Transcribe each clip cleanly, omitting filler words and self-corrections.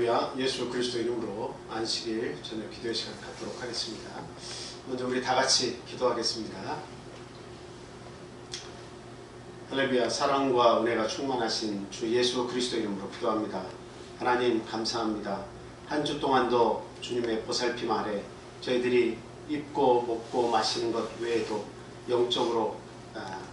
할렐루야. 예수 그리스도 이름으로 안식일 저녁 기도의 시간 갖도록 하겠습니다. 먼저 우리 다 같이 기도하겠습니다. 할렐루야. 사랑과 은혜가 충만하신 주 예수 그리스도 이름으로 기도합니다. 하나님 감사합니다. 한 주 동안도 주님의 보살핌 아래 저희들이 입고 먹고 마시는 것 외에도 영적으로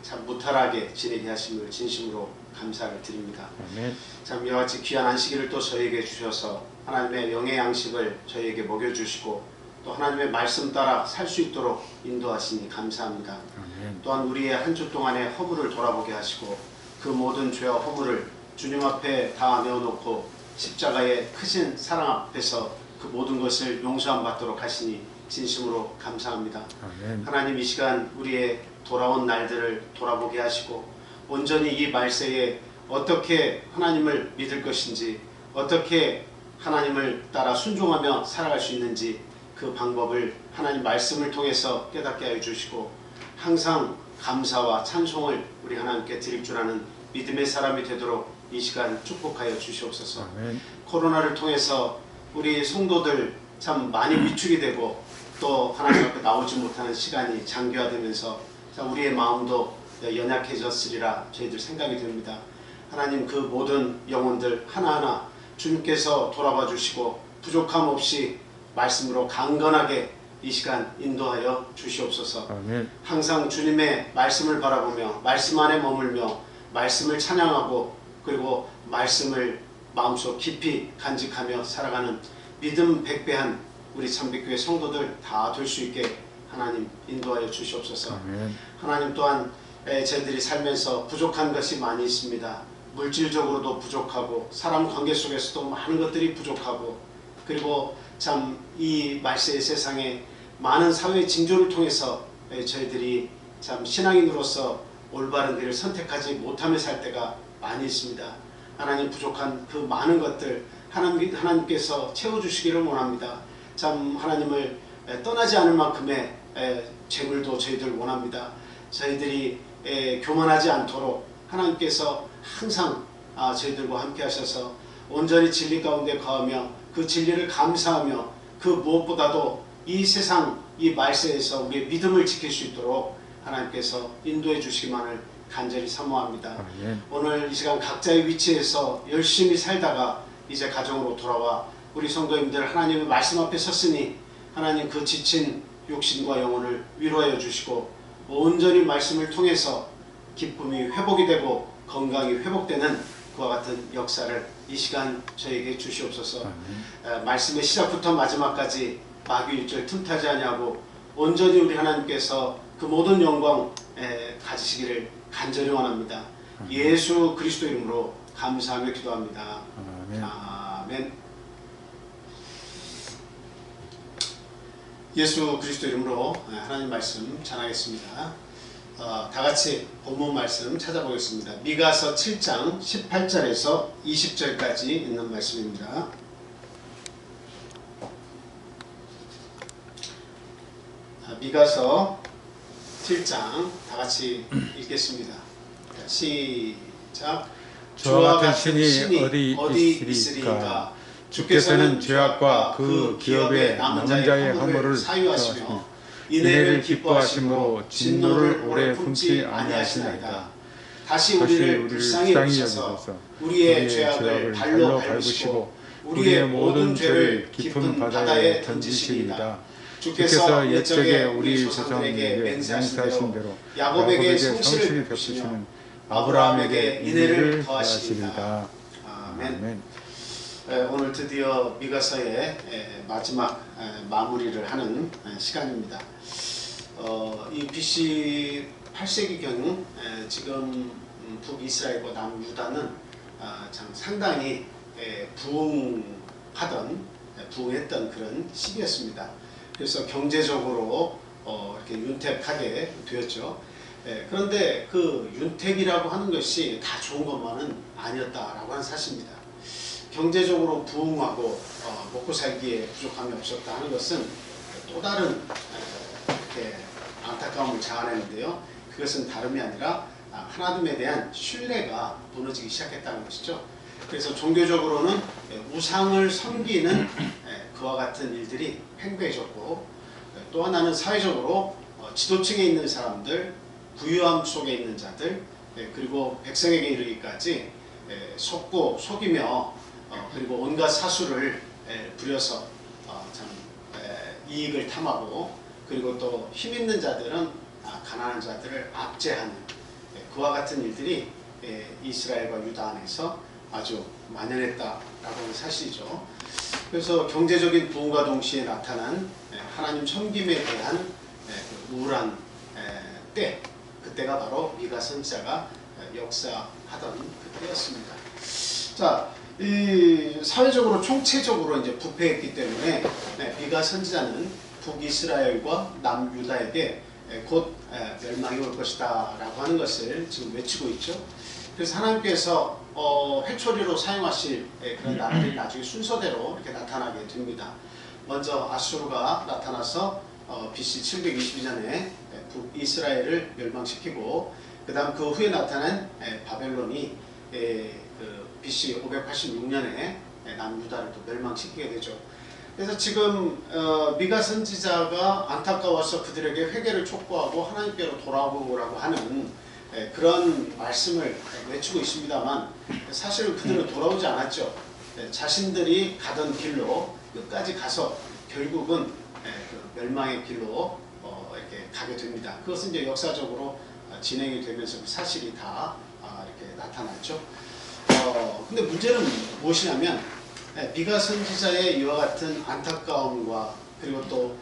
참 무탈하게 지내게 하심을 진심으로 감사를 드립니다. 아멘. 참 이와 같이 귀한 안식일을 또 저희에게 주셔서 하나님의 영의 양식을 저희에게 먹여주시고 또 하나님의 말씀 따라 살 수 있도록 인도하시니 감사합니다. 아멘. 또한 우리의 한 주 동안의 허물을 돌아보게 하시고 그 모든 죄와 허물을 주님 앞에 다 내어놓고 십자가의 크신 사랑 앞에서 그 모든 것을 용서함 받도록 하시니 진심으로 감사합니다. 아멘. 하나님 이 시간 우리의 돌아온 날들을 돌아보게 하시고 온전히 이 말세에 어떻게 하나님을 믿을 것인지 어떻게 하나님을 따라 순종하며 살아갈 수 있는지 그 방법을 하나님 말씀을 통해서 깨닫게 하여 주시고 항상 감사와 찬송을 우리 하나님께 드릴 줄 아는 믿음의 사람이 되도록 이 시간 축복하여 주시옵소서. 아멘. 코로나를 통해서 우리 성도들 참 많이 위축이 되고 또 하나님 앞에 나오지 못하는 시간이 장기화되면서 우리의 마음도 연약해졌으리라 저희들 생각이 됩니다. 하나님 그 모든 영혼들 하나하나 주님께서 돌아봐 주시고 부족함 없이 말씀으로 강건하게 이 시간 인도하여 주시옵소서. 아멘. 항상 주님의 말씀을 바라보며 말씀 안에 머물며 말씀을 찬양하고 그리고 말씀을 마음속 깊이 간직하며 살아가는 믿음 백배한 우리 참빛교회 성도들 다 될 수 있게 하나님 인도하여 주시옵소서. 아멘. 하나님 또한 저희들이 살면서 부족한 것이 많이 있습니다. 물질적으로도 부족하고 사람 관계 속에서도 많은 것들이 부족하고 그리고 참 이 말세의 세상에 많은 사회의 징조를 통해서 저희들이 참 신앙인으로서 올바른 길을 선택하지 못하며 살 때가 많이 있습니다. 하나님 부족한 그 많은 것들 하나님께서 채워주시기를 원합니다. 참 하나님을 떠나지 않을 만큼의 재물도 저희들 원합니다. 저희들이 교만하지 않도록 하나님께서 항상 저희들과 함께 하셔서 온전히 진리 가운데 거하며 그 진리를 감사하며 그 무엇보다도 이 세상 이 말세에서 우리의 믿음을 지킬 수 있도록 하나님께서 인도해 주시기만을 간절히 사모합니다. 아멘. 오늘 이 시간 각자의 위치에서 열심히 살다가 이제 가정으로 돌아와 우리 성도님들 하나님의 말씀 앞에 섰으니 하나님 그 지친 육신과 영혼을 위로하여 주시고 온전히 말씀을 통해서 기쁨이 회복이 되고 건강이 회복되는 그와 같은 역사를 이 시간 저에게 주시옵소서. 말씀의 시작부터 마지막까지 마귀일절 틈타지 아니하고 온전히 우리 하나님께서 그 모든 영광 가지시기를 간절히 원합니다. 예수 그리스도 이름으로 감사하며 기도합니다. 아멘. 아멘. 예수 그리스도 이름으로 하나님 말씀 전하겠습니다. 다 같이 본문 말씀 찾아보겠습니다. 미가서 7장 18절에서 20절까지 있는 말씀입니다. 미가서 7장 다 같이 읽겠습니다. 시작. 주와 같은 신이 어디 있으리까? 주께서는 죄악과 그 기업의 남은 자의 허물을 사유하시며 인애를 기뻐하심으로 진노를 오래 품지 아니하시나이다. 다시 우리를 불쌍히 여기셔서 우리의 죄악을 발로 밟으시고 우리의 모든 죄를 깊은 바다에 던지시리이다. 주께서 옛적에 우리 조상들에게 맹세하신 대로 야곱에게 성실을 베푸시는 아브라함에게 인애를 더하시리이다. 아멘. 오늘 드디어 미가서의 마지막 마무리를 하는 시간입니다. 이 BC 8세기경 지금 북이스라엘과 남유다는 참 상당히 부흥했던 그런 시기였습니다. 그래서 경제적으로 이렇게 윤택하게 되었죠. 그런데 그 윤택이라고 하는 것이 다 좋은 것만은 아니었다라고 하는 사실입니다. 경제적으로 부흥하고 먹고 살기에 부족함이 없었다 하는 것은 또 다른 이렇게 안타까움을 자아내는데요. 그것은 다름이 아니라 하나님에 대한 신뢰가 무너지기 시작했다는 것이죠. 그래서 종교적으로는 우상을 섬기는 그와 같은 일들이 팽배해졌고, 또 하나는 사회적으로 지도층에 있는 사람들, 부유함 속에 있는 자들, 그리고 백성에게 이르기까지 속고 속이며 그리고 온갖 사수를 부려서 참 이익을 탐하고, 그리고 또 힘 있는 자들은 가난한 자들을 압제하는 그와 같은 일들이 이스라엘과 유다 안에서 아주 만연했다라고 하는 사실이죠. 그래서 경제적인 부흥과 동시에 나타난 하나님 섬김에 대한 우울한 때, 그때가 바로 미가 선지자가 역사하던 그때였습니다. 자, 이 사회적으로 총체적으로 이제 부패했기 때문에 미가 선지자는 북이스라엘과 남유다에게 곧 멸망이 올 것이다 라고 하는 것을 지금 외치고 있죠. 그래서 하나님께서 회초리로 사용하실 그런 나라들이 나중에 순서대로 이렇게 나타나게 됩니다. 먼저 아수르가 나타나서 BC 722년에 북이스라엘을 멸망시키고, 그 다음 그 후에 나타난 바벨론이 BC 586년에 남유다를 또 멸망시키게 되죠. 그래서 지금 미가 선지자가 안타까워서 그들에게 회개를 촉구하고 하나님께로 돌아오라고 하는 그런 말씀을 외치고 있습니다만, 사실은 그들은 돌아오지 않았죠. 자신들이 가던 길로 끝까지 가서 결국은 그 멸망의 길로 이렇게 가게 됩니다. 그것은 이제 역사적으로 진행이 되면서 그 사실이 다 이렇게 나타났죠. 근데 문제는 무엇이냐면, 미가 선지자의 이와 같은 안타까움과, 그리고 또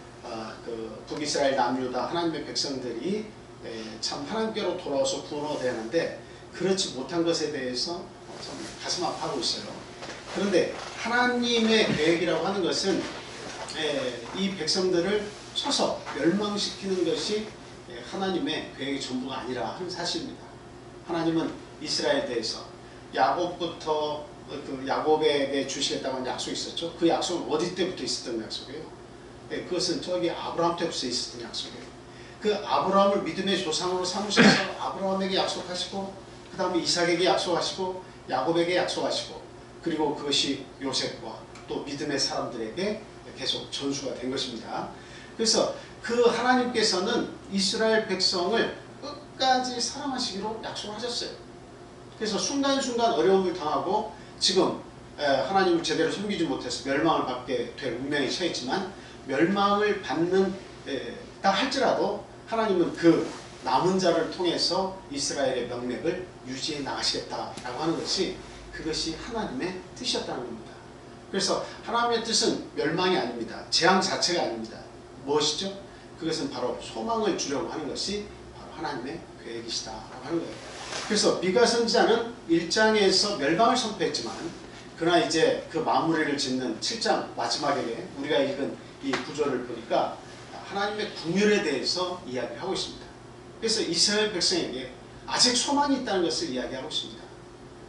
그 북이스라엘 남유다 하나님의 백성들이 참 하나님께로 돌아와서 구원을 얻어야 하는데 그렇지 못한 것에 대해서 참 가슴 아파하고 있어요. 그런데 하나님의 계획이라고 하는 것은 이 백성들을 쳐서 멸망시키는 것이 하나님의 계획의 전부가 아니라 하는 사실입니다. 하나님은 이스라엘에 대해서 야곱부터 그 야곱에게 주시겠다고 하는 약속이 있었죠. 그 약속은 어디 때부터 있었던 약속이에요? 그것은 저기 아브라함 때부터 있었던 약속이에요. 그 아브라함을 믿음의 조상으로 삼으셔서 아브라함에게 약속하시고, 그 다음에 이삭에게 약속하시고, 야곱에게 약속하시고, 그리고 그것이 요셉과 또 믿음의 사람들에게 계속 전수가 된 것입니다. 그래서 그 하나님께서는 이스라엘 백성을 끝까지 사랑하시기로 약속하셨어요. 그래서 순간순간 어려움을 당하고 지금 하나님을 제대로 섬기지 못해서 멸망을 받게 될 운명에 처했지만, 멸망을 받는 딱 할지라도 하나님은 그 남은 자를 통해서 이스라엘의 명맥을 유지해 나가시겠다라고 하는 것이, 그것이 하나님의 뜻이었다는 겁니다. 그래서 하나님의 뜻은 멸망이 아닙니다. 재앙 자체가 아닙니다. 무엇이죠? 그것은 바로 소망을 주려고 하는 것이 바로 하나님의 계획이시다라고 하는 거예요. 그래서 미가 선지자는 1장에서 멸망을 선포했지만, 그러나 이제 그 마무리를 짓는 7장 마지막에 우리가 읽은 이 구절을 보니까 하나님의 국률에 대해서 이야기하고 있습니다. 그래서 이스라엘 백성에게 아직 소망이 있다는 것을 이야기하고 있습니다.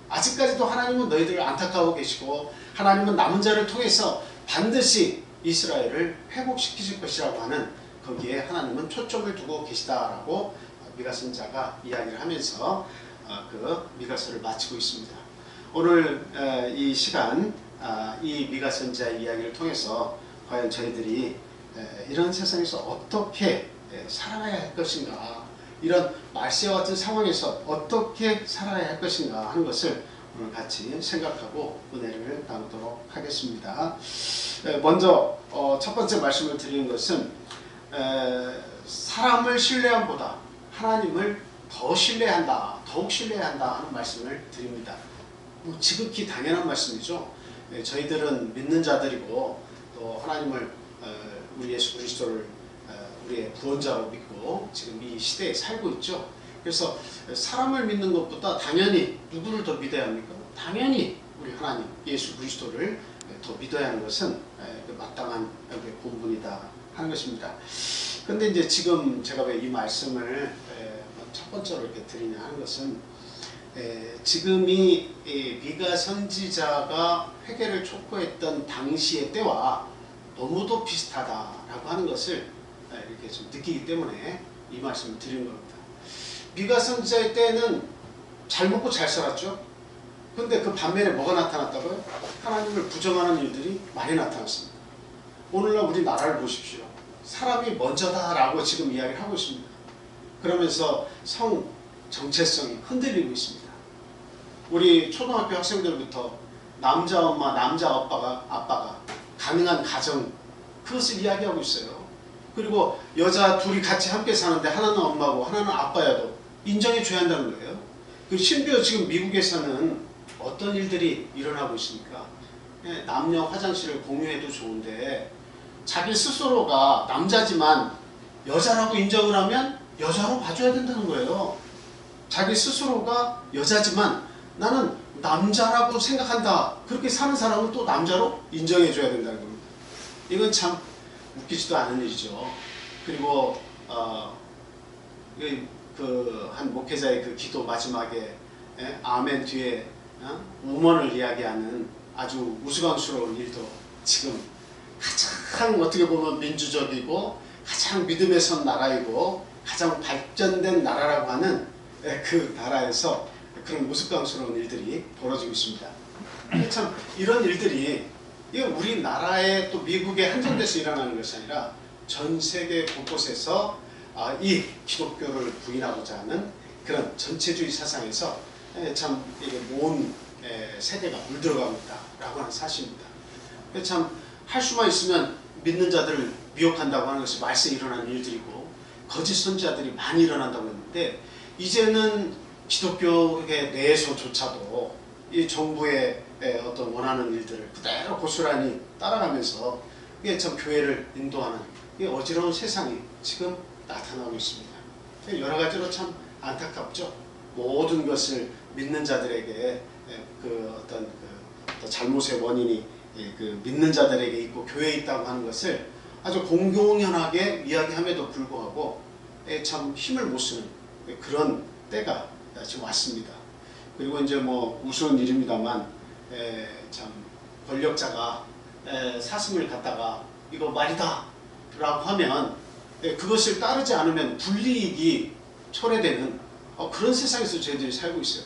아직까지도 하나님은 너희들을 안타까워 계시고, 하나님은 남은 자를 통해서 반드시 이스라엘을 회복시키실 것이라고 하는, 거기에 하나님은 초점을 두고 계시다라고 미가 선지자가 이야기를 하면서 그 미가서를 마치고 있습니다. 오늘 이 시간 이 미가 선지자의 이야기를 통해서 과연 저희들이 이런 세상에서 어떻게 살아가야 할 것인가, 이런 말세와 같은 상황에서 어떻게 살아야 할 것인가 하는 것을 오늘 같이 생각하고 은혜를 나누도록 하겠습니다. 먼저 첫 번째 말씀을 드리는 것은 사람을 신뢰함보다 하나님을 더 신뢰한다, 더욱 신뢰해야 한다 하는 말씀을 드립니다. 지극히 당연한 말씀이죠. 저희들은 믿는 자들이고 또 하나님을 우리 예수 그리스도를 우리의 구원자로 믿고 지금 이 시대에 살고 있죠. 그래서 사람을 믿는 것보다 당연히 누구를 더 믿어야 합니까? 당연히 우리 하나님 예수 그리스도를 더 믿어야 하는 것은 마땅한 본분이다 하는 것입니다. 근데 이제 지금 제가 왜 이 말씀을 첫 번째로 이렇게 드리냐 하는 것은, 지금 이 미가 선지자가 회개를 촉구했던 당시의 때와 너무도 비슷하다라고 하는 것을 이렇게 좀 느끼기 때문에 이 말씀을 드리는 겁니다. 미가 선지자의 때는 잘 먹고 잘 살았죠. 그런데 그 반면에 뭐가 나타났다고요? 하나님을 부정하는 일들이 많이 나타났습니다. 오늘날 우리 나라를 보십시오. 사람이 먼저다라고 지금 이야기를 하고 있습니다. 그러면서 성 정체성이 흔들리고 있습니다. 우리 초등학교 학생들부터 남자 엄마, 남자 아빠가 가능한 가정, 그것을 이야기하고 있어요. 그리고 여자 둘이 같이 함께 사는데 하나는 엄마고 하나는 아빠여도 인정해 줘야 한다는 거예요. 그리고 심지어 지금 미국에서는 어떤 일들이 일어나고 있습니까? 남녀 화장실을 공유해도 좋은데 자기 스스로가 남자지만 여자라고 인정을 하면 여자로 봐줘야 된다는 거예요. 자기 스스로가 여자지만 나는 남자라고 생각한다. 그렇게 사는 사람은 또 남자로 인정해줘야 된다는 겁니다. 이건 참 웃기지도 않은 일이죠. 그리고 한 목회자의 그 기도 마지막에 아멘 뒤에 우먼을 이야기하는 아주 우스꽝스러운 일도 지금 가장 어떻게 보면 민주적이고 가장 믿음에 선 나라이고 가장 발전된 나라라고 하는 그 나라에서 그런 우스꽝스러운 일들이 벌어지고 있습니다. 참 이런 일들이 우리나라에 또 미국에 한정돼서 일어나는 것이 아니라 전 세계 곳곳에서 이 기독교를 부인하고자 하는 그런 전체주의 사상에서 참 온 세대가 물들어가고 있다라고 하는 사실입니다. 참 할 수만 있으면 믿는 자들을 미혹한다고 하는 것이 말세에 일어나는 일들이고 거짓 선지자들이 많이 일어난다고 했는데 이제는 기독교계 내에서조차도 이 정부의 어떤 원하는 일들을 그대로 고스란히 따라가면서 이게 참 교회를 인도하는 이 어지러운 세상이 지금 나타나고 있습니다. 여러 가지로 참 안타깝죠. 모든 것을 믿는 자들에게 그 어떤 그 잘못의 원인이 그 믿는 자들에게 있고 교회에 있다고 하는 것을 아주 공공연하게 이야기함에도 불구하고 참 힘을 못 쓰는 그런 때가 지금 왔습니다. 그리고 이제 뭐 우스운 일입니다만 참 권력자가 사슴을 갖다가 이거 말이다 라고 하면 그것을 따르지 않으면 불이익이 초래되는 그런 세상에서 저희들이 살고 있어요.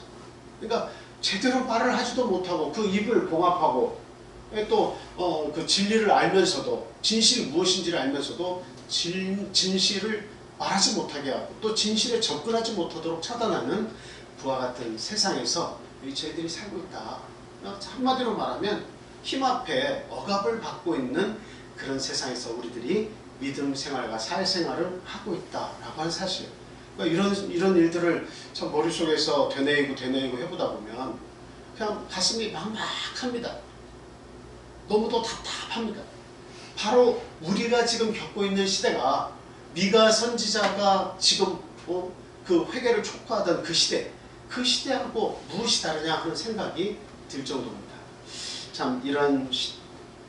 그러니까 제대로 말을 하지도 못하고 그 입을 봉합하고 또 그 진리를 알면서도 진실이 무엇인지를 알면서도 진실을 말하지 못하게 하고 또 진실에 접근하지 못하도록 차단하는 그와 같은 세상에서 저희들이 살고 있다. 한마디로 말하면 힘 앞에 억압을 받고 있는 그런 세상에서 우리들이 믿음 생활과 사회생활을 하고 있다라고 하는 사실. 그러니까 이런 일들을 참 머릿속에서 되뇌이고 해보다 보면 그냥 가슴이 막막합니다. 너무도 답답합니다. 바로 우리가 지금 겪고 있는 시대가 미가 선지자가 지금 그 회개를 촉구하던 그 시대하고 무엇이 다르냐 하는 생각이 들 정도입니다. 참 이런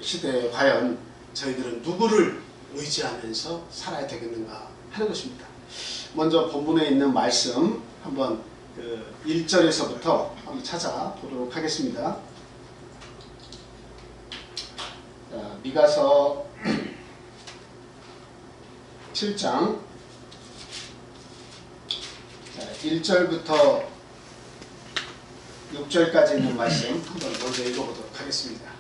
시대에 과연 저희들은 누구를 의지하면서 살아야 되겠는가 하는 것입니다. 먼저 본문에 있는 말씀 한번 1절에서부터 한번 찾아보도록 하겠습니다. 자, 미가서 7장 1절부터 6절까지 있는 말씀 한번 먼저 읽어보도록 하겠습니다.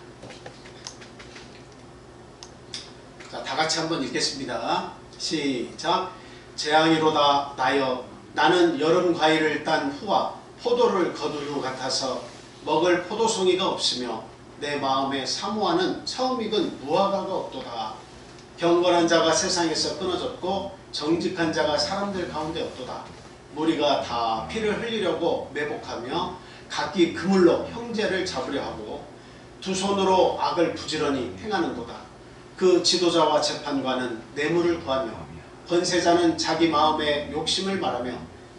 자, 다 같이 한번 읽겠습니다. 시작. 재앙이로다 나여 나는 여름 과일을 딴 후와 포도를 거둔 후 같아서 먹을 포도송이가 없으며 내 마음에 사모하는 처음 익은 무화과가 없도다. 경건한 자가 세상에서 끊어졌고 정직한 자가 사람들 가운데 없도다. 무리가 다 피를 흘리려고 매복하며 각기 그물로 형제를 잡으려 하고 두 손으로 악을 부지런히 행하는도다. 그 지도자와 재판관은 뇌물을 구하며 권세자는 자기 마음의 욕심을 말하며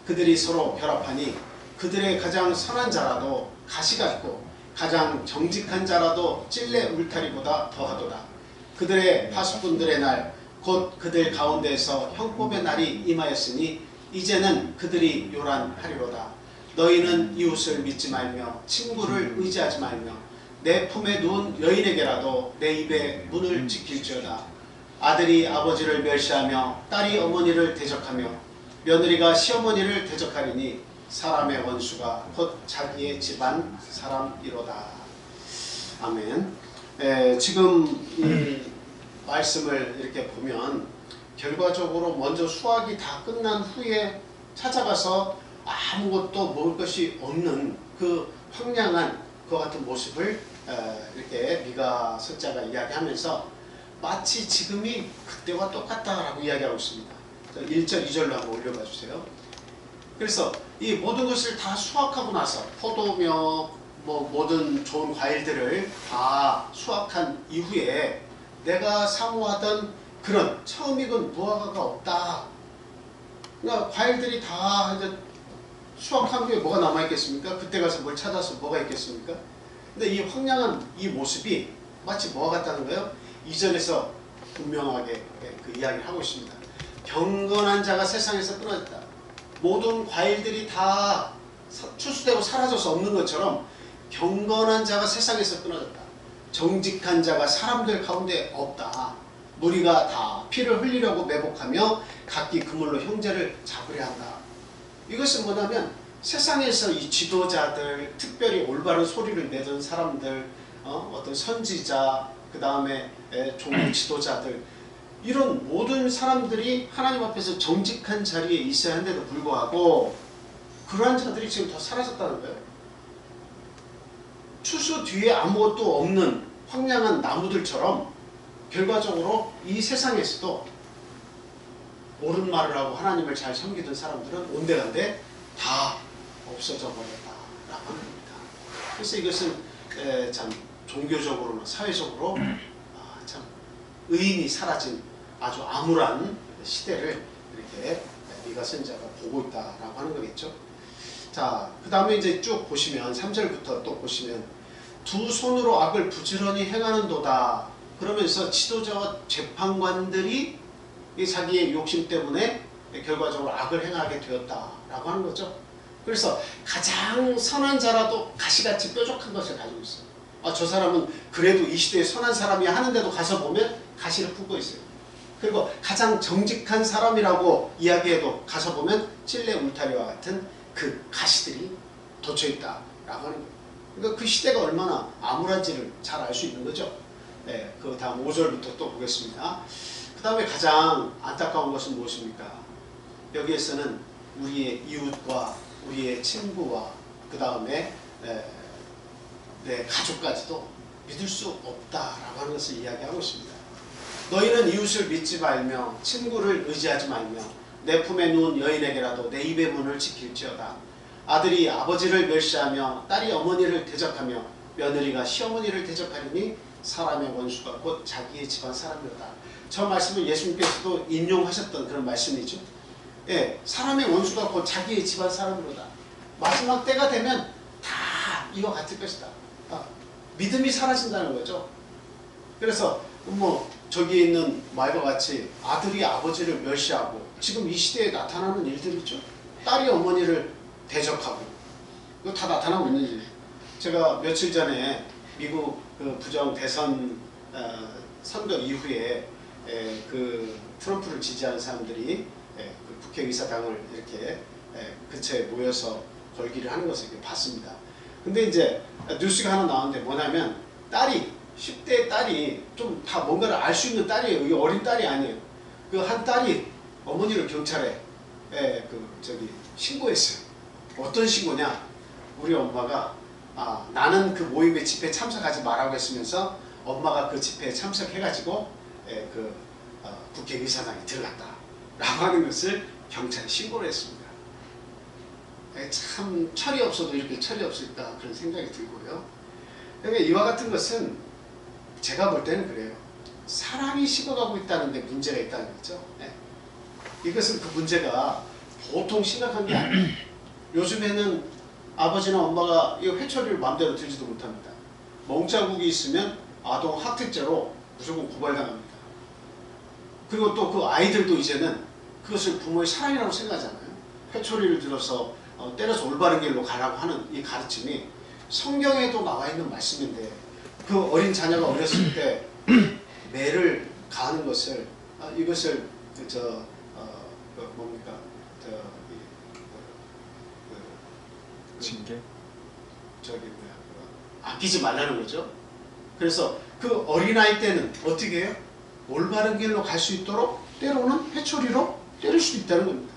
그들이 서로 결합하니 그들의 가장 선한 자라도 가시가 있고 가장 정직한 자라도 찔레 울타리보다 더하도다. 그들의 파수꾼들의 날 곧 그들 가운데에서 형법의 날이 임하였으니 이제는 그들이 요란하리로다. 너희는 이웃을 믿지 말며 친구를 의지하지 말며 내 품에 누운 여인에게라도 내 입의 문을 지킬지어다. 아들이 아버지를 멸시하며 딸이 어머니를 대적하며 며느리가 시어머니를 대적하리니 사람의 원수가 곧 자기의 집안 사람이로다. 아멘. 지금 이 말씀을 이렇게 보면 결과적으로 먼저 수확이 다 끝난 후에 찾아가서 아무것도 먹을 것이 없는 그 황량한 그와 같은 모습을 이렇게 미가 선자가 이야기하면서 마치 지금이 그때와 똑같다라고 이야기하고 있습니다. 1절, 2절로 한번 올려봐 주세요. 그래서 이 모든 것을 다 수확하고 나서 포도며 모든 좋은 과일들을 다 수확한 이후에 내가 사모하던 그런 처음 익은 무화과가 없다. 그러니까 과일들이 다 이제 수확한 게 뭐가 남아있겠습니까? 그때 가서 뭘 찾아서 뭐가 있겠습니까? 근데 이 황량한 이 모습이 마치 뭐와 같다는 거예요? 이전에서 분명하게 그 이야기를 하고 있습니다. 경건한 자가 세상에서 끊어졌다. 모든 과일들이 다 추수되고 사라져서 없는 것처럼 경건한 자가 세상에서 끊어졌다. 정직한 자가 사람들 가운데 없다. 무리가 다 피를 흘리려고 매복하며 각기 그물로 형제를 잡으려 한다. 이것은 뭐냐면 세상에서 이 지도자들, 특별히 올바른 소리를 내던 사람들, 어떤 선지자, 그 다음에 종교 지도자들, 이런 모든 사람들이 하나님 앞에서 정직한 자리에 있어야 하는데도 불구하고 그러한 자들이 지금 다 사라졌다는 거예요. 추수 뒤에 아무것도 없는 황량한 나무들처럼 결과적으로 이 세상에서도 옳은 말을 하고 하나님을 잘 섬기던 사람들은 온데간데 다 없어져 버렸다라고 하는 겁니다. 그래서 이것은 참 종교적으로나 사회적으로 참 의인이 사라진 아주 암울한 시대를 이렇게 미가 선지자가 보고 있다라고 하는 거겠죠. 자, 그 다음에 이제 쭉 보시면 3절부터 또 보시면 두 손으로 악을 부지런히 행하는도다. 그러면서 지도자와 재판관들이 자기의 욕심 때문에 결과적으로 악을 행하게 되었다라고 하는 거죠. 그래서 가장 선한 자라도 가시같이 뾰족한 것을 가지고 있어요. 저 사람은 그래도 이 시대에 선한 사람이 하는데도 가서 보면 가시를 품고 있어요. 그리고 가장 정직한 사람이라고 이야기해도 가서 보면 찔레 울타리와 같은 그 가시들이 돋쳐있다라고 하는 거예요. 그러니까 그 시대가 얼마나 암울한지를 잘 알 수 있는 거죠. 네, 그 다음 5절부터 또 보겠습니다. 그 다음에 가장 안타까운 것은 무엇입니까? 여기에서는 우리의 이웃과 우리의 친구와 그 다음에 내 가족까지도 믿을 수 없다라고 하는 것을 이야기하고 있습니다. 너희는 이웃을 믿지 말며 친구를 의지하지 말며 내 품에 누운 여인에게라도 내 입의 문을 지킬지어다. 아들이 아버지를 멸시하며 딸이 어머니를 대적하며 며느리가 시어머니를 대적하리니 사람의 원수가 곧 자기의 집안 사람이로다. 저 말씀은 예수님께서도 인용하셨던 그런 말씀이죠. 예, 사람의 원수가 곧 자기의 집안 사람이로다. 마지막 때가 되면 다 이와 같을 것이다. 믿음이 사라진다는 거죠. 그래서 저기 있는 말과 같이 아들이 아버지를 멸시하고 지금 이 시대에 나타나는 일들이죠. 딸이 어머니를 대적하고 이거 다 나타나고 있는 일이에요. 제가 며칠 전에 미국 그 부정 대선 선거 이후에 그 트럼프를 지지하는 사람들이 그 국회의사당을 이렇게 근처에 모여서 걸기를 하는 것을 이렇게 봤습니다. 근데 이제 뉴스가 하나 나왔는데 뭐냐면 딸이 10대 딸이 좀 다 뭔가를 알 수 있는 딸이에요. 이게 어린 딸이 아니에요. 그 한 딸이 어머니를 경찰에 신고했어요. 어떤 신고냐? 우리 엄마가 나는 그 모임에 집회에 참석하지 말라고 했으면서 엄마가 그 집회에 참석해가지고 국회의사당에 들어갔다 라고 하는 것을 경찰에 신고를 했습니다. 참 철이 없어도 이렇게 철이 없을까 그런 생각이 들고요. 그러니까 이와 같은 것은 제가 볼 때는 그래요. 사람이 식어가고 있다는 데 문제가 있다는 거죠. 이것은 그 문제가 보통 심각한 게 아니에요. 요즘에는 아버지나 엄마가 이 회초리를 마음대로 들지도 못합니다. 멍자국이 있으면 아동 학대죄로 무조건 고발당합니다. 그리고 또 그 아이들도 이제는 그것을 부모의 사랑이라고 생각하잖아요. 회초리를 들어서 때려서 올바른 길로 가라고 하는 이 가르침이 성경에도 나와 있는 말씀인데 그 어린 자녀가 어렸을 때 매를 가하는 것을 징계? 저기 뭐야, 아끼지 말라는 거죠. 그래서 그 어린아이 때는 어떻게 해요? 올바른 길로 갈 수 있도록 때로는 회초리로 때릴 수도 있다는 겁니다.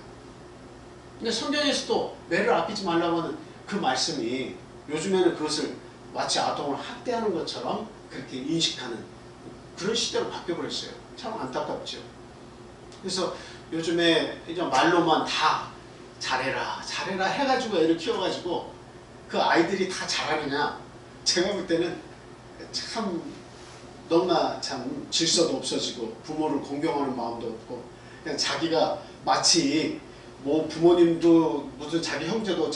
근데 성경에서도 매를 아끼지 말라고 하는 그 말씀이 요즘에는 그것을 마치 아동을 학대하는 것처럼 그렇게 인식하는 그런 시대로 바뀌어버렸어요. 참 안타깝죠. 그래서 요즘에 이제 말로만 다 잘해라 잘해라 해가지고 애를 키워가지고 그 아이들이 다 잘하느냐, 제가 볼 때는 참 너무나 참 질서도 없어지고 부모를 공경하는 마음도 없고 그냥 자기가 마치 뭐 부모님도 무슨 자기 형제도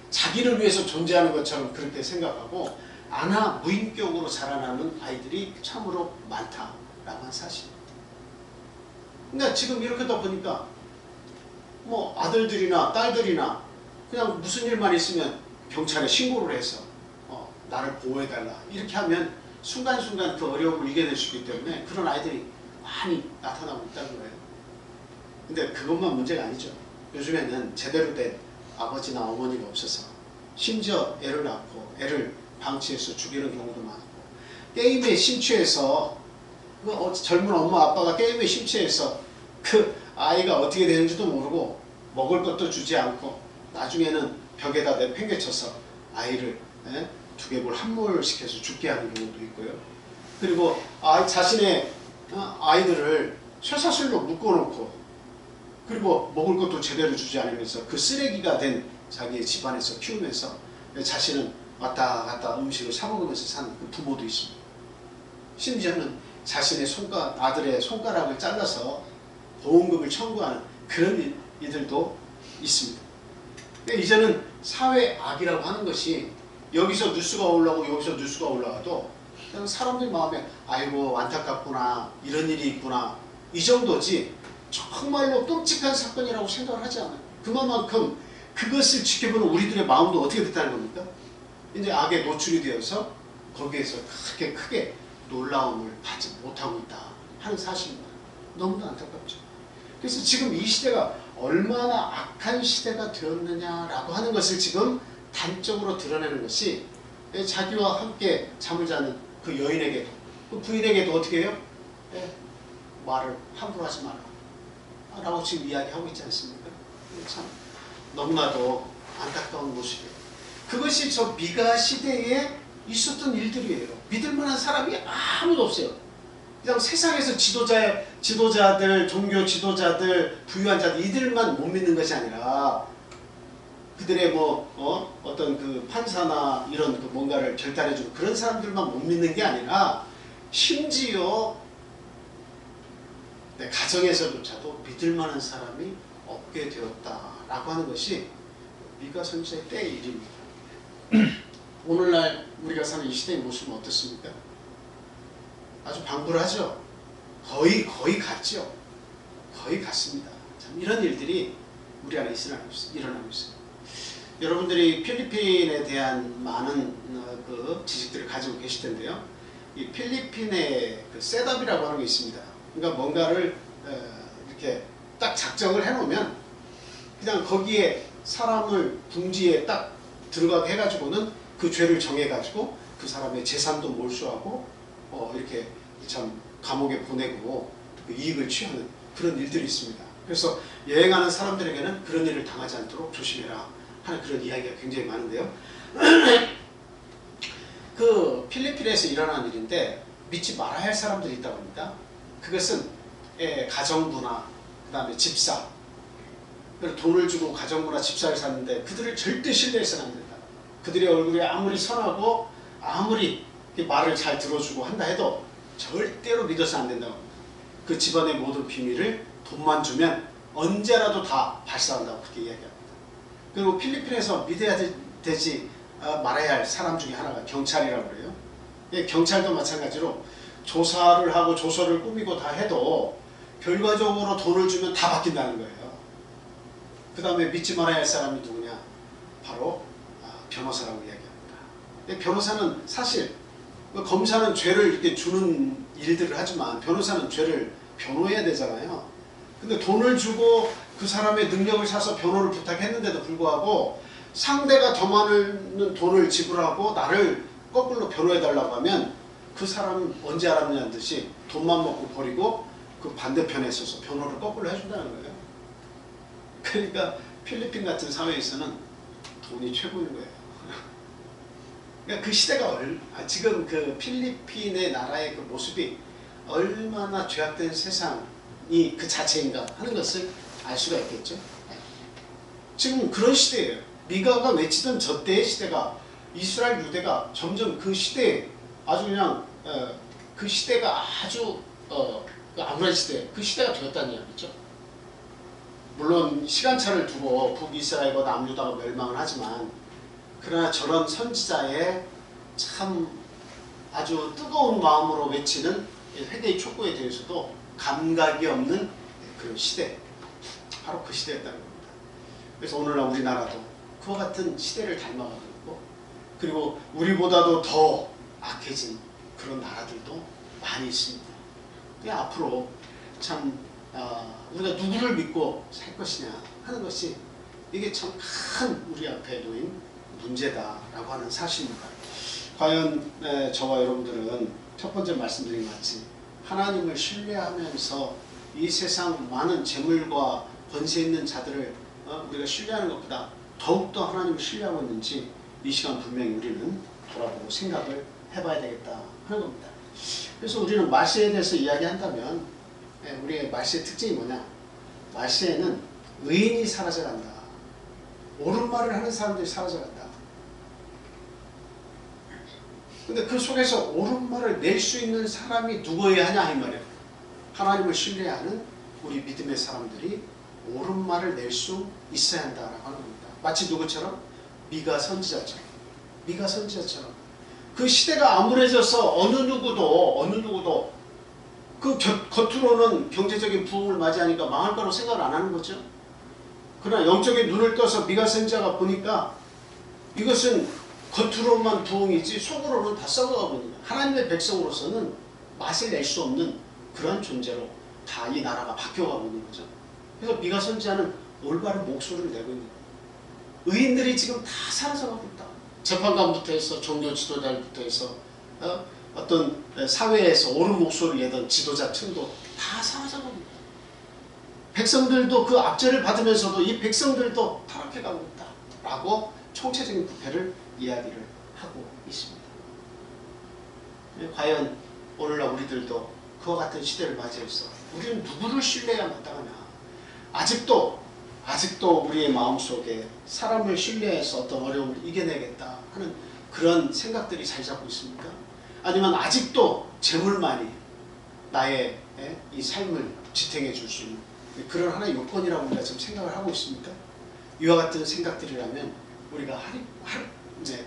자기를 위해서 존재하는 것처럼 그렇게 생각하고 아나 무인격으로 자라나는 아이들이 참으로 많다라고 하는 사실입니다. 그러니까 지금 이렇게 다 보니까 뭐 아들들이나 딸들이나 그냥 무슨 일만 있으면 경찰에 신고를 해서 나를 보호해달라 이렇게 하면 순간순간 그 어려움을 이겨낼 수 있기 때문에 그런 아이들이 많이 나타나고 있다는 거예요. 근데 그것만 문제가 아니죠. 요즘에는 제대로 된 아버지나 어머니가 없어서 심지어 애를 낳고 애를 방치해서 죽이는 경우도 많고 게임에 심취해서 젊은 엄마 아빠가 게임에 심취해서 그 아이가 어떻게 되는지도 모르고 먹을 것도 주지 않고 나중에는 벽에다 내팽개쳐서 아이를 두개골 함몰시켜서 죽게 하는 경우도 있고요. 그리고 자신의 아이들을 쇠사슬로 묶어놓고 그리고 먹을 것도 제대로 주지 않으면서 그 쓰레기가 된 자기의 집안에서 키우면서 자신은 왔다 갔다 음식을 사 먹으면서 사는 그 부모도 있습니다. 심지어는 자신의 아들의 손가락을 잘라서 보험금을 청구하는 그런 이들도 있습니다. 그러니까 이제는 사회악이라고 하는 것이 여기서 뉴스가 올라오고 여기서 뉴스가 올라와도 그냥 사람들 마음에 아이고 안타깝구나 이런 일이 있구나 이 정도지 정말로 끔찍한 사건이라고 생각을 하지 않아요. 그만큼 그것을 지켜보는 우리들의 마음도 어떻게 됐다는 겁니까? 이제 악에 노출이 되어서 거기에서 크게 놀라움을 받지 못하고 있다 하는 사실입니다. 너무나 안타깝죠. 그래서 지금 이 시대가 얼마나 악한 시대가 되었느냐라고 하는 것을 지금 단적으로 드러내는 것이 자기와 함께 잠을 자는 그 여인에게도 그 부인에게도 어떻게 해요? 말을 함부로 하지 마라 라고 지금 이야기하고 있지 않습니까? 참 너무나도 안타까운 모습이에요. 그것이 저 미가 시대에 있었던 일들이에요. 믿을 만한 사람이 아무도 없어요. 그냥 세상에서 지도자들, 종교 지도자들, 부유한 자들 이들만 못 믿는 것이 아니라 그들의 어떤 그 판사나 이런 그 뭔가를 결단해주는 그런 사람들만 못 믿는 게 아니라 심지어 내 가정에서조차도 믿을 만한 사람이 없게 되었다라고 하는 것이 미가 선지자의 때의 일입니다. 오늘날 우리가 사는 이 시대의 모습은 어떻습니까? 아주 방불하죠. 거의 같죠. 거의 같습니다. 참 이런 일들이 우리 안에 일어나고 있어요. 여러분들이 필리핀에 대한 많은 그 지식들을 가지고 계실 텐데요. 이 필리핀의 그 셋업이라고 하는 게 있습니다. 그러니까 뭔가를 이렇게 딱 작정을 해놓으면 그냥 거기에 사람을 궁지에 딱 들어가게 해가지고는 그 죄를 정해가지고 그 사람의 재산도 몰수하고 이렇게 참 감옥에 보내고 그 이익을 취하는 그런 일들이 있습니다. 그래서 여행하는 사람들에게는 그런 일을 당하지 않도록 조심해라 하는 그런 이야기가 굉장히 많은데요. 그 필리핀에서 일어난 일인데 믿지 말아야 할 사람들이 있다고 합니다. 그것은 가정부나 그 다음에 집사, 돈을 주고 가정부나 집사를 샀는데 그들을 절대 신뢰해서는 안 된다. 그들의 얼굴이 아무리 선하고 아무리 말을 잘 들어주고 한다 해도 절대로 믿어서 안 된다고 합니다. 그 집안의 모든 비밀을 돈만 주면 언제라도 다 발사한다고 그렇게 이야기합니다. 그리고 필리핀에서 믿어야 되지 말아야 할 사람 중에 하나가 경찰이라고 그래요. 경찰도 마찬가지로 조사를 하고 조서를 꾸미고 다 해도 결과적으로 돈을 주면 다 바뀐다는 거예요. 그 다음에 믿지 말아야 할 사람이 누구냐? 바로 변호사라고 이야기합니다. 변호사는 사실 검사는 죄를 이렇게 주는 일들을 하지만 변호사는 죄를 변호해야 되잖아요. 근데 돈을 주고 그 사람의 능력을 사서 변호를 부탁했는데도 불구하고 상대가 더 많은 돈을 지불하고 나를 거꾸로 변호해달라고 하면 그 사람은 언제 알았냐는 듯이 돈만 먹고 버리고 그 반대편에 서서 변호를 거꾸로 해준다는 거예요. 그러니까 필리핀 같은 사회에서는 돈이 최고인 거예요. 그러니까 그 시대가 지금 그 필리핀의 나라의 그 모습이 얼마나 죄악된 세상이 그 자체인가 하는 것을 알 수가 있겠죠. 지금 그런 시대예요. 미가가 외치던 저 때의 시대가 이스라엘 유대가 점점 그 시대에 아주 그냥 그 시대가 아주 그 아무런 시대 그 시대가 되었다는 이야기죠. 물론 시간차를 두고 북이스라엘과 남유다가 멸망을 하지만 그러나 저런 선지자의 참 아주 뜨거운 마음으로 외치는 회개의 촉구에 대해서도 감각이 없는 그런 시대, 바로 그 시대였다는 겁니다. 그래서 오늘날 우리나라도 그와 같은 시대를 닮아가고 있고, 그리고 우리보다도 더 악해진 그런 나라들도 많이 있습니다. 앞으로 참 우리가 누구를 믿고 살 것이냐 하는 것이 이게 참 큰 우리 앞에 놓인 문제다라고 하는 사실입니다. 과연 저와 여러분들은 첫 번째 말씀드린 것 같이 하나님을 신뢰하면서 이 세상 많은 재물과 권세 있는 자들을 우리가 신뢰하는 것보다 더욱더 하나님을 신뢰하고 있는지 이 시간 분명히 우리는 돌아보고 생각을 해봐야 되겠다 하는 겁니다. 그래서 우리는 말세에 대해서 이야기한다면 우리의 말세의 특징이 뭐냐? 말세에는 의인이 사라져간다. 옳은 말을 하는 사람들이 사라져간다. 근데 그 속에서 옳은 말을 낼 수 있는 사람이 누구여야 하냐 이 말이에요. 하나님을 신뢰하는 우리 믿음의 사람들이 옳은 말을 낼 수 있어야 한다라고 하는 겁니다. 마치 누구처럼? 미가 선지자처럼. 미가 선지자처럼. 그 시대가 암울해져서 어느 누구도 그 겉으로는 경제적인 부흥을 맞이하니까 망할 거라고 생각을 안 하는 거죠. 그러나 영적인 눈을 떠서 미가 선지자가 보니까 이것은 겉으로만 부흥이지 속으로는 다 썩어가고 있는 거예요. 하나님의 백성으로서는 맛을 낼 수 없는 그런 존재로 다 이 나라가 바뀌어가고 있는 거죠. 그래서 미가 선지자는 올바른 목소리를 내고 있는 거예요. 의인들이 지금 다 사라져가고 있다. 재판관부터 해서 종교 지도자부터 해서 어떤 사회에서 옳은 목소리를 내던 지도자층도 다 사라져가고 있다. 백성들도 그 압제를 받으면서도 이 백성들도 타락해가고 있다 라고 총체적인 부패를 이야기를 하고 있습니다. 과연 오늘날 우리들도 그와 같은 시대를 맞이해서 우리는 누구를 신뢰해야 마땅하냐? 아직도 우리의 마음속에 사람을 신뢰해서 어떤 어려움을 이겨내겠다 하는 그런 생각들이 자리 잡고 있습니까? 아니면 아직도 재물만이 나의 이 삶을 지탱해 줄 수 있는 그런 하나의 요건이라고 우리가 지금 생각을 하고 있습니까? 이와 같은 생각들이라면 우리가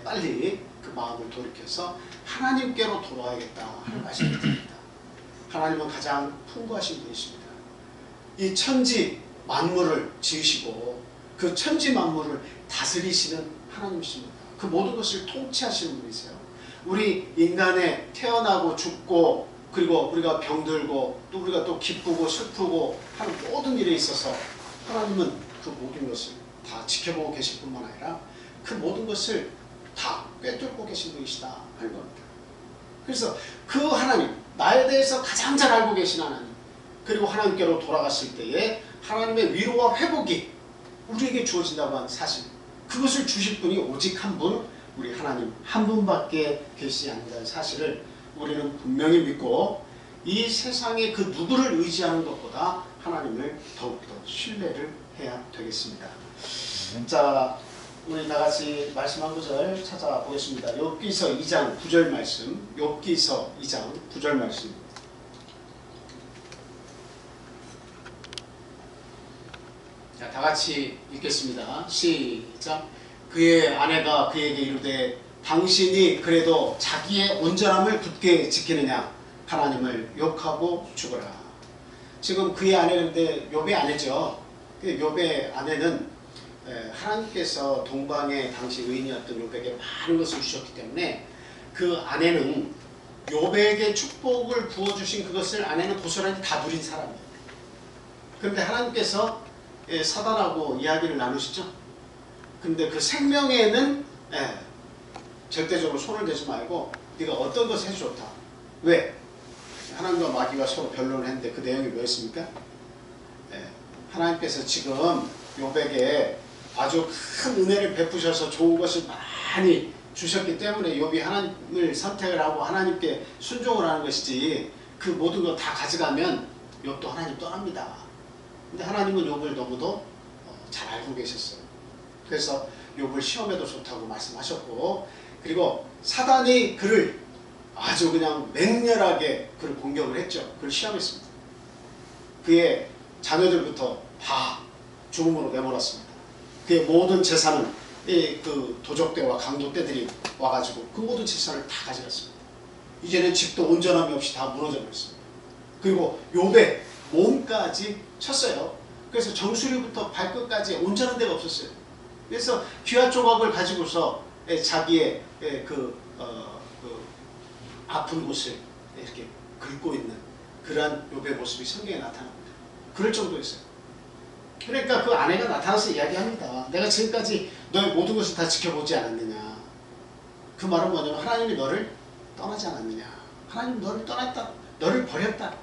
빨리 그 마음을 돌이켜서 하나님께로 돌아와야겠다 하는 말씀을 드립니다. 하나님은 가장 풍부하신 분이십니다. 이 천지 만물을 지으시고 그 천지 만물을 다스리시는 하나님이십니다. 그 모든 것을 통치하시는 분이세요. 우리 인간의 태어나고 죽고 그리고 우리가 병들고 또 우리가 또 기쁘고 슬프고 하는 모든 일에 있어서 하나님은 그 모든 것을 다 지켜보고 계실 뿐만 아니라 그 모든 것을 다 꿰뚫고 계신 분이시다 하는 겁니다. 그래서 그 하나님, 나에 대해서 가장 잘 알고 계신 하나님, 그리고 하나님께로 돌아갔을 때에 하나님의 위로와 회복이 우리에게 주어진다고 하는 사실, 그것을 주실 분이 오직 한 분, 우리 하나님 한 분밖에 계시지 않는다는 사실을 우리는 분명히 믿고 이 세상에 그 누구를 의지하는 것보다 하나님을 더욱더 신뢰를 해야 되겠습니다. 자, 우리 다같이 말씀 한 구절 찾아보겠습니다. 욥기서 2장 9절 말씀, 욥기서 2장 9절 말씀. 자, 다같이 읽겠습니다. 시작. 그의 아내가 그에게 이르되 당신이 그래도 자기의 온전함을 굳게 지키느냐? 하나님을 욕하고 죽어라. 지금 그의 아내인데 욥의 아내죠. 욥의 아내는 하나님께서 동방의 당시 의인이었던 욥에게 많은 것을 주셨기 때문에 그 아내는 욥에게 축복을 부어주신 그것을 아내는 고스란히 다 누린 사람이에요. 그런데 하나님께서 사단하고 이야기를 나누시죠. 근데 그 생명에는 절대적으로 손을 대지 말고 네가 어떤 것을 해도 좋다. 왜? 하나님과 마귀가 서로 변론을 했는데 그 내용이 뭐였습니까? 하나님께서 지금 욥에게 아주 큰 은혜를 베푸셔서 좋은 것을 많이 주셨기 때문에 욥이 하나님을 선택을 하고 하나님께 순종을 하는 것이지, 그 모든 거 다 가져가면 욥도 하나님 떠납니다. 근데 하나님은 욥을 너무도 잘 알고 계셨어요. 그래서 욥을 시험해도 좋다고 말씀하셨고, 그리고 사단이 그를 아주 그냥 맹렬하게 그를 공격을 했죠. 그를 시험했습니다. 그의 자녀들부터 다 죽음으로 내몰았습니다. 그의 모든 재산은 그 도적대와 강도떼들이 와가지고 그 모든 재산을 다 가져갔습니다. 이제는 집도 온전함이 없이 다 무너져 버렸습니다. 그리고 욥의 몸까지 쳤어요. 그래서 정수리부터 발끝까지 온전한 데가 없었어요. 그래서 귀화 조각을 가지고서 자기의 그 아픈 곳을 이렇게 긁고 있는 그러한 욥의 모습이 성경에 나타납니다. 그럴 정도였어요. 그러니까 그 아내가 나타나서 이야기합니다. 내가 지금까지 너의 모든 것을 다 지켜보지 않았느냐. 그 말은 뭐냐면 하나님이 너를 떠나지 않았느냐. 하나님이 너를 떠났다. 너를 버렸다.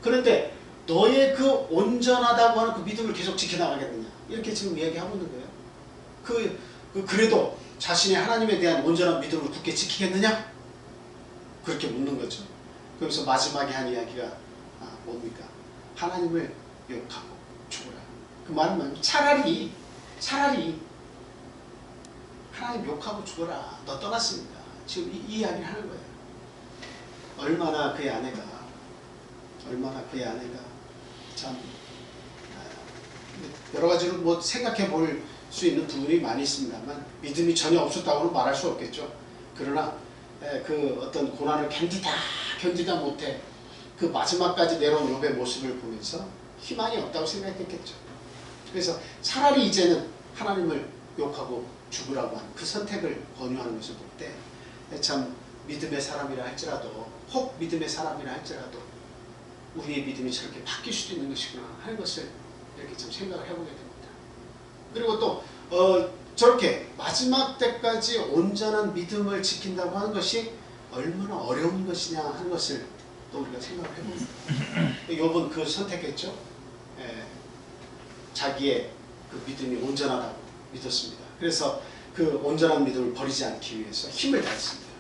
그런데 너의 그 온전하다고 하는 그 믿음을 계속 지켜나가겠느냐. 이렇게 지금 이야기하고 있는 거예요. 그래도 자신의 하나님에 대한 온전한 믿음을 굳게 지키겠느냐? 그렇게 묻는 거죠. 그래서 마지막에 한 이야기가 뭡니까? 하나님을 욕하고 죽어라. 그 말은 뭐냐면 차라리 하나님 욕하고 죽어라. 너 떠났으니까. 지금 이 이야기를 하는 거예요. 얼마나 그의 아내가 참 여러 가지로 뭐 생각해 볼 수 있는 부분이 많이 있습니다만 믿음이 전혀 없었다고는 말할 수 없겠죠. 그러나 그 어떤 고난을 견디다 못해 그 마지막까지 내려온 욥의 모습을 보면서 희망이 없다고 생각했겠죠. 그래서 차라리 이제는 하나님을 욕하고 죽으라고 하는 그 선택을 권유하는 것을 볼 때 참 믿음의 사람이라 할지라도, 혹 믿음의 사람이라 할지라도 우리의 믿음이 저렇게 바뀔 수도 있는 것이구나 하는 것을 이렇게 좀 생각을 해보게 됩니다. 그리고 또 저렇게 마지막 때까지 온전한 믿음을 지킨다고 하는 것이 얼마나 어려운 것이냐 하는 것을 또 우리가 생각을 해봅니다. 욥은 그 선택했죠. 자기의 그 믿음이 온전하다고 믿었습니다. 그래서 그 온전한 믿음을 버리지 않기 위해서 힘을 다했습니다.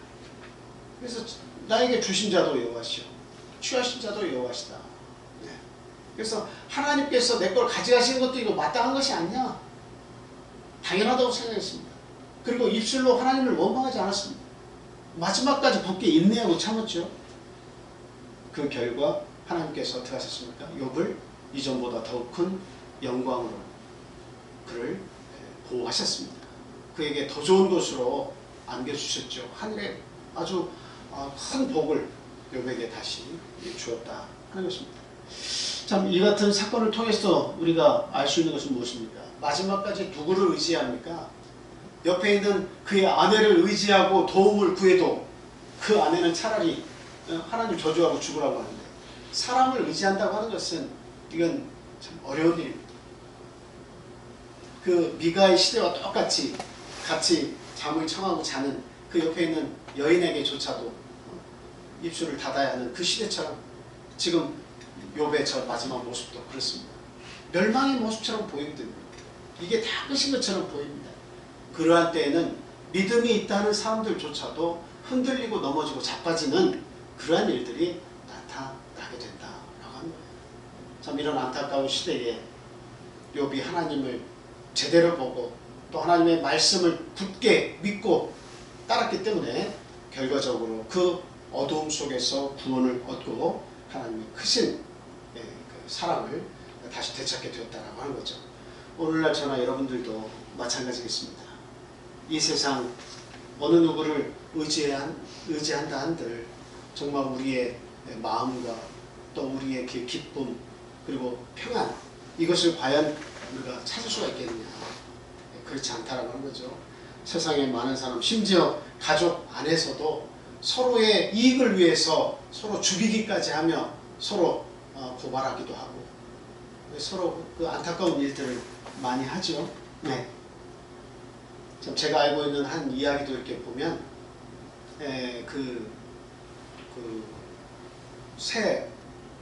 그래서 나에게 주신 자도 여호와시오, 취하신 자도 여호와시다. 그래서 하나님께서 내 걸 가져가시는 것도 이거 마땅한 것이 아니냐, 당연하다고 생각했습니다. 그리고 입술로 하나님을 원망하지 않았습니다. 마지막까지 굳게 인내하고 참았죠. 그 결과 하나님께서 어떻게 하셨습니까? 욥을 이전보다 더욱 큰 영광으로 그를 보호하셨습니다. 그에게 더 좋은 곳으로 안겨주셨죠. 하늘에 아주 큰 복을 욥에게 다시 주었다 하는 것입니다. 참 이 같은 사건을 통해서 우리가 알 수 있는 것은 무엇입니까? 마지막까지 누구를 의지합니까? 옆에 있는 그의 아내를 의지하고 도움을 구해도 그 아내는 차라리 하나님 저주하고 죽으라고 하는데, 사람을 의지한다고 하는 것은 이건 참 어려운 일입니다. 그 미가의 시대와 똑같이 같이 잠을 청하고 자는 그 옆에 있는 여인에게조차도 입술을 닫아야 하는 그 시대처럼 지금 욥의 저 마지막 모습도 그렇습니다. 멸망의 모습처럼 보입니다. 이게 다 끝인 것처럼 보입니다. 그러한 때에는 믿음이 있다는 사람들조차도 흔들리고 넘어지고 자빠지는 그러한 일들이 나타나게 된다라고 하는 거예요. 참 이런 안타까운 시대에 욥이 하나님을 제대로 보고 또 하나님의 말씀을 굳게 믿고 따랐기 때문에 결과적으로 그 어두움 속에서 구원을 얻고 하나님의 크신 그 사랑을 다시 되찾게 되었다라고 하는 거죠. 오늘날 저나 여러분들도 마찬가지겠습니다. 이 세상 어느 누구를 의지한다 한들 정말 우리의 마음과 또 우리의 기쁨 그리고 평안, 이것을 과연 우리가 찾을 수가 있겠느냐? 그렇지 않다라고 하는 거죠. 세상에 많은 사람, 심지어 가족 안에서도 서로의 이익을 위해서 서로 죽이기까지 하며 서로 고발하기도 하고 서로 그 안타까운 일들을 많이 하죠. 네. 참 제가 알고 있는 한 이야기도 이렇게 보면 새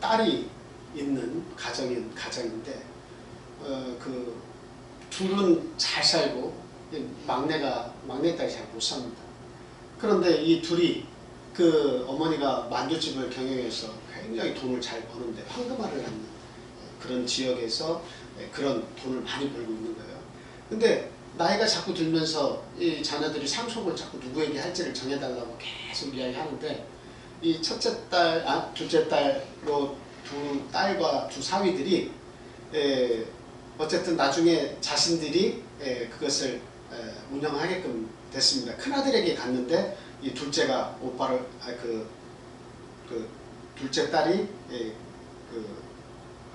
딸이 있는 가정인데 그 둘은 잘 살고 막내딸이 잘 못 삽니다. 그런데 이 둘이 그 어머니가 만두집을 경영해서 굉장히 돈을 잘 버는데 황금알을 낳는 그런 지역에서 그런 돈을 많이 벌고 있는 거예요. 근데 나이가 자꾸 들면서 이 자녀들이 상속을 자꾸 누구에게 할지를 정해달라고 계속 이야기하는데 이 첫째 딸, 둘째 딸로 두 딸과 두 사위들이 어쨌든 나중에 자신들이 그것을 운영하게끔 됐습니다. 큰아들에게 갔는데 이 둘째가 오빠를 그 둘째 딸이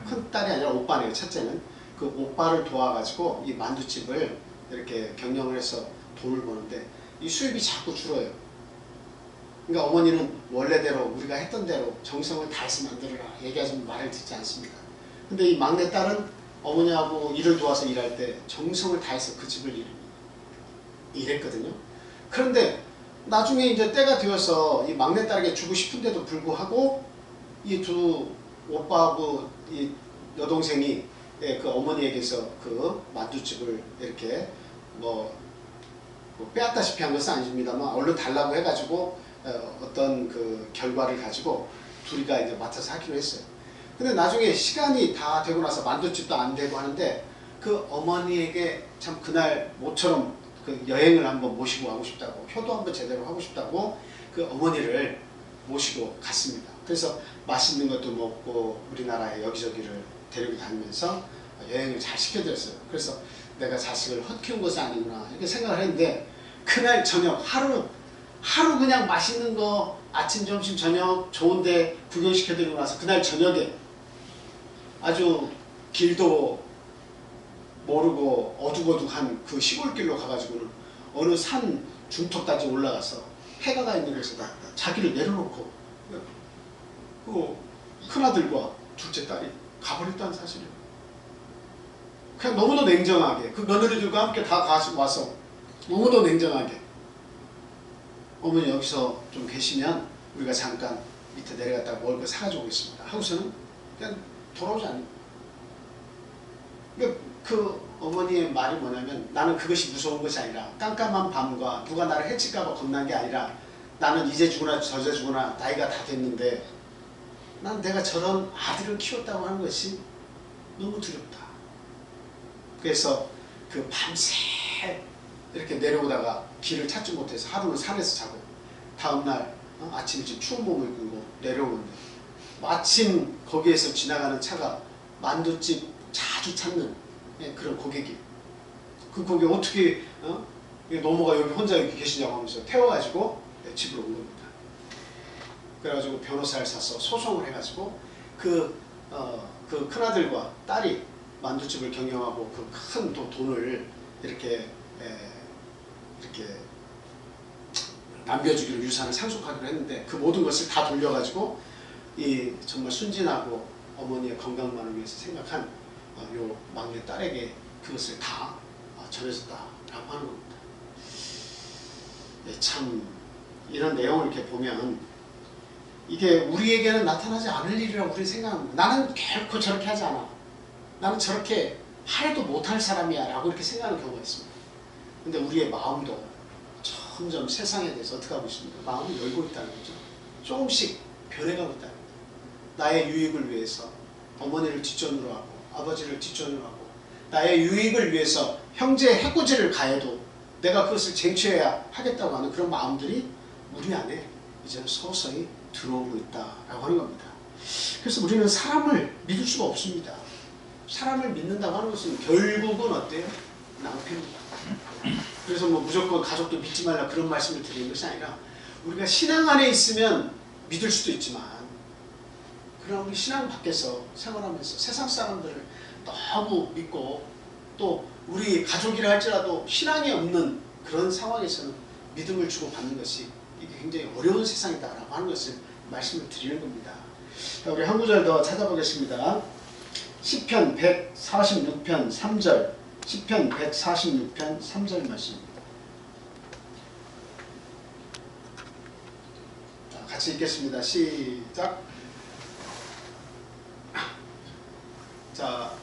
큰 딸이 아니라 오빠네요. 첫째는 그 오빠를 도와가지고 이 만두집을 이렇게 경영을 해서 돈을 버는데 이 수입이 자꾸 줄어요. 그러니까 어머니는 원래대로 우리가 했던 대로 정성을 다해서 만들어라 얘기하지만 말을 듣지 않습니다. 근데 이 막내딸은 어머니하고 일을 도와서 일할 때 정성을 다해서 그 집을 일했거든요. 그런데 나중에 이제 때가 되어서 이 막내딸에게 주고 싶은데도 불구하고 이 두 오빠하고 이 여동생이 그 어머니에게서 그 만두집을 이렇게 뭐 빼앗다시피 한 것은 아닙니다만 얼른 달라고 해가지고 어떤 그 결과를 가지고 둘이가 이제 맡아서 하기로 했어요. 근데 나중에 시간이 다 되고 나서 만두집도 안 되고 하는데 그 어머니에게 참 그날 모처럼 그 여행을 한번 모시고 가고 싶다고, 효도 한번 제대로 하고 싶다고 그 어머니를 모시고 갔습니다. 그래서 맛있는 것도 먹고 우리나라의 여기저기를 데리고 다니면서 여행을 잘 시켜드렸어요. 그래서 내가 자식을 헛키운 것이 아니구나 이렇게 생각을 했는데 그날 저녁 하루 그냥 맛있는 거 아침 점심 저녁 좋은데 구경시켜드리고 나서 그날 저녁에 아주 길도 모르고 어둑어둑한 그 시골길로 가가지고는 어느 산 중턱까지 올라가서 해가 가 있는 곳에다 자기를 내려놓고 그 큰아들과 둘째 딸이 가버렸다는 사실이에요. 그냥 너무도 냉정하게 그 며느리들과 함께 다 와서 너무도 냉정하게 어머니 여기서 좀 계시면 우리가 잠깐 밑에 내려갔다가 먹을 거 사가지고 오겠습니다 하고서는 그냥 돌아오지 않는 거예요. 그러니까 그 어머니의 말이 뭐냐면 나는 그것이 무서운 것이 아니라 깜깜한 밤과 누가 나를 해칠까봐 겁난 게 아니라 나는 이제 죽으나 저제 죽으나 나이가 다 됐는데 난 내가 저런 아들을 키웠다고 하는 것이 너무 두렵다. 그래서 그 밤새 이렇게 내려오다가 길을 찾지 못해서 하루는 산에서 자고 다음날 아침 일찍 추운 몸을 끌고 내려오는데 마침 거기에서 지나가는 차가 만두집 자주 찾는 그런 고객이 그 고객 어떻게 노모가 여기 혼자 여기 계시냐고 하면서 태워가지고 집으로 온 겁니다. 그래가지고 변호사를 사서 소송을 해가지고 그 큰아들과 딸이 만두집을 경영하고 그 큰 돈을 이렇게 남겨주기로 유산을 상속하기로 했는데 그 모든 것을 다 돌려가지고 이 정말 순진하고 어머니의 건강만을 위해서 생각한 요 막내 딸에게 그것을 다 전해줬다라고 하는 겁니다. 참 이런 내용을 이렇게 보면 이게 우리에게는 나타나지 않을 일이라고 우리 생각합니다. 나는 결코 저렇게 하지 않아. 나는 저렇게 하려도 못할 사람이야 라고 이렇게 생각하는 경우가 있습니다. 근데 우리의 마음도 점점 세상에 대해서 어떻게 하고 있습니까? 마음을 열고 있다는 거죠. 조금씩 변해가고 있다는 거죠. 나의 유익을 위해서 어머니를 뒷전으로 하고 아버지를 뒷전으로 하고 나의 유익을 위해서 형제의 해코지를 가해도 내가 그것을 쟁취해야 하겠다고 하는 그런 마음들이 우리 안에 이제는 서서히 들어오고 있다라고 하는 겁니다. 그래서 우리는 사람을 믿을 수가 없습니다. 사람을 믿는다고 하는 것은 결국은 어때요? 낭패입니다. 그래서 뭐 무조건 가족도 믿지 말라 그런 말씀을 드리는 것이 아니라 우리가 신앙 안에 있으면 믿을 수도 있지만 그러나 우리 신앙 밖에서 생활하면서 세상 사람들을 너무 믿고 또 우리 가족이라 할지라도 신앙이 없는 그런 상황에서는 믿음을 주고받는 것이 이게 굉장히 어려운 세상이다라고 하는 것을 말씀을 드리는 겁니다. 자, 우리 한 구절 더 찾아보겠습니다. 시편 146편 3절 시편 146편 3절 말씀 같이 읽겠습니다. 시작. 자,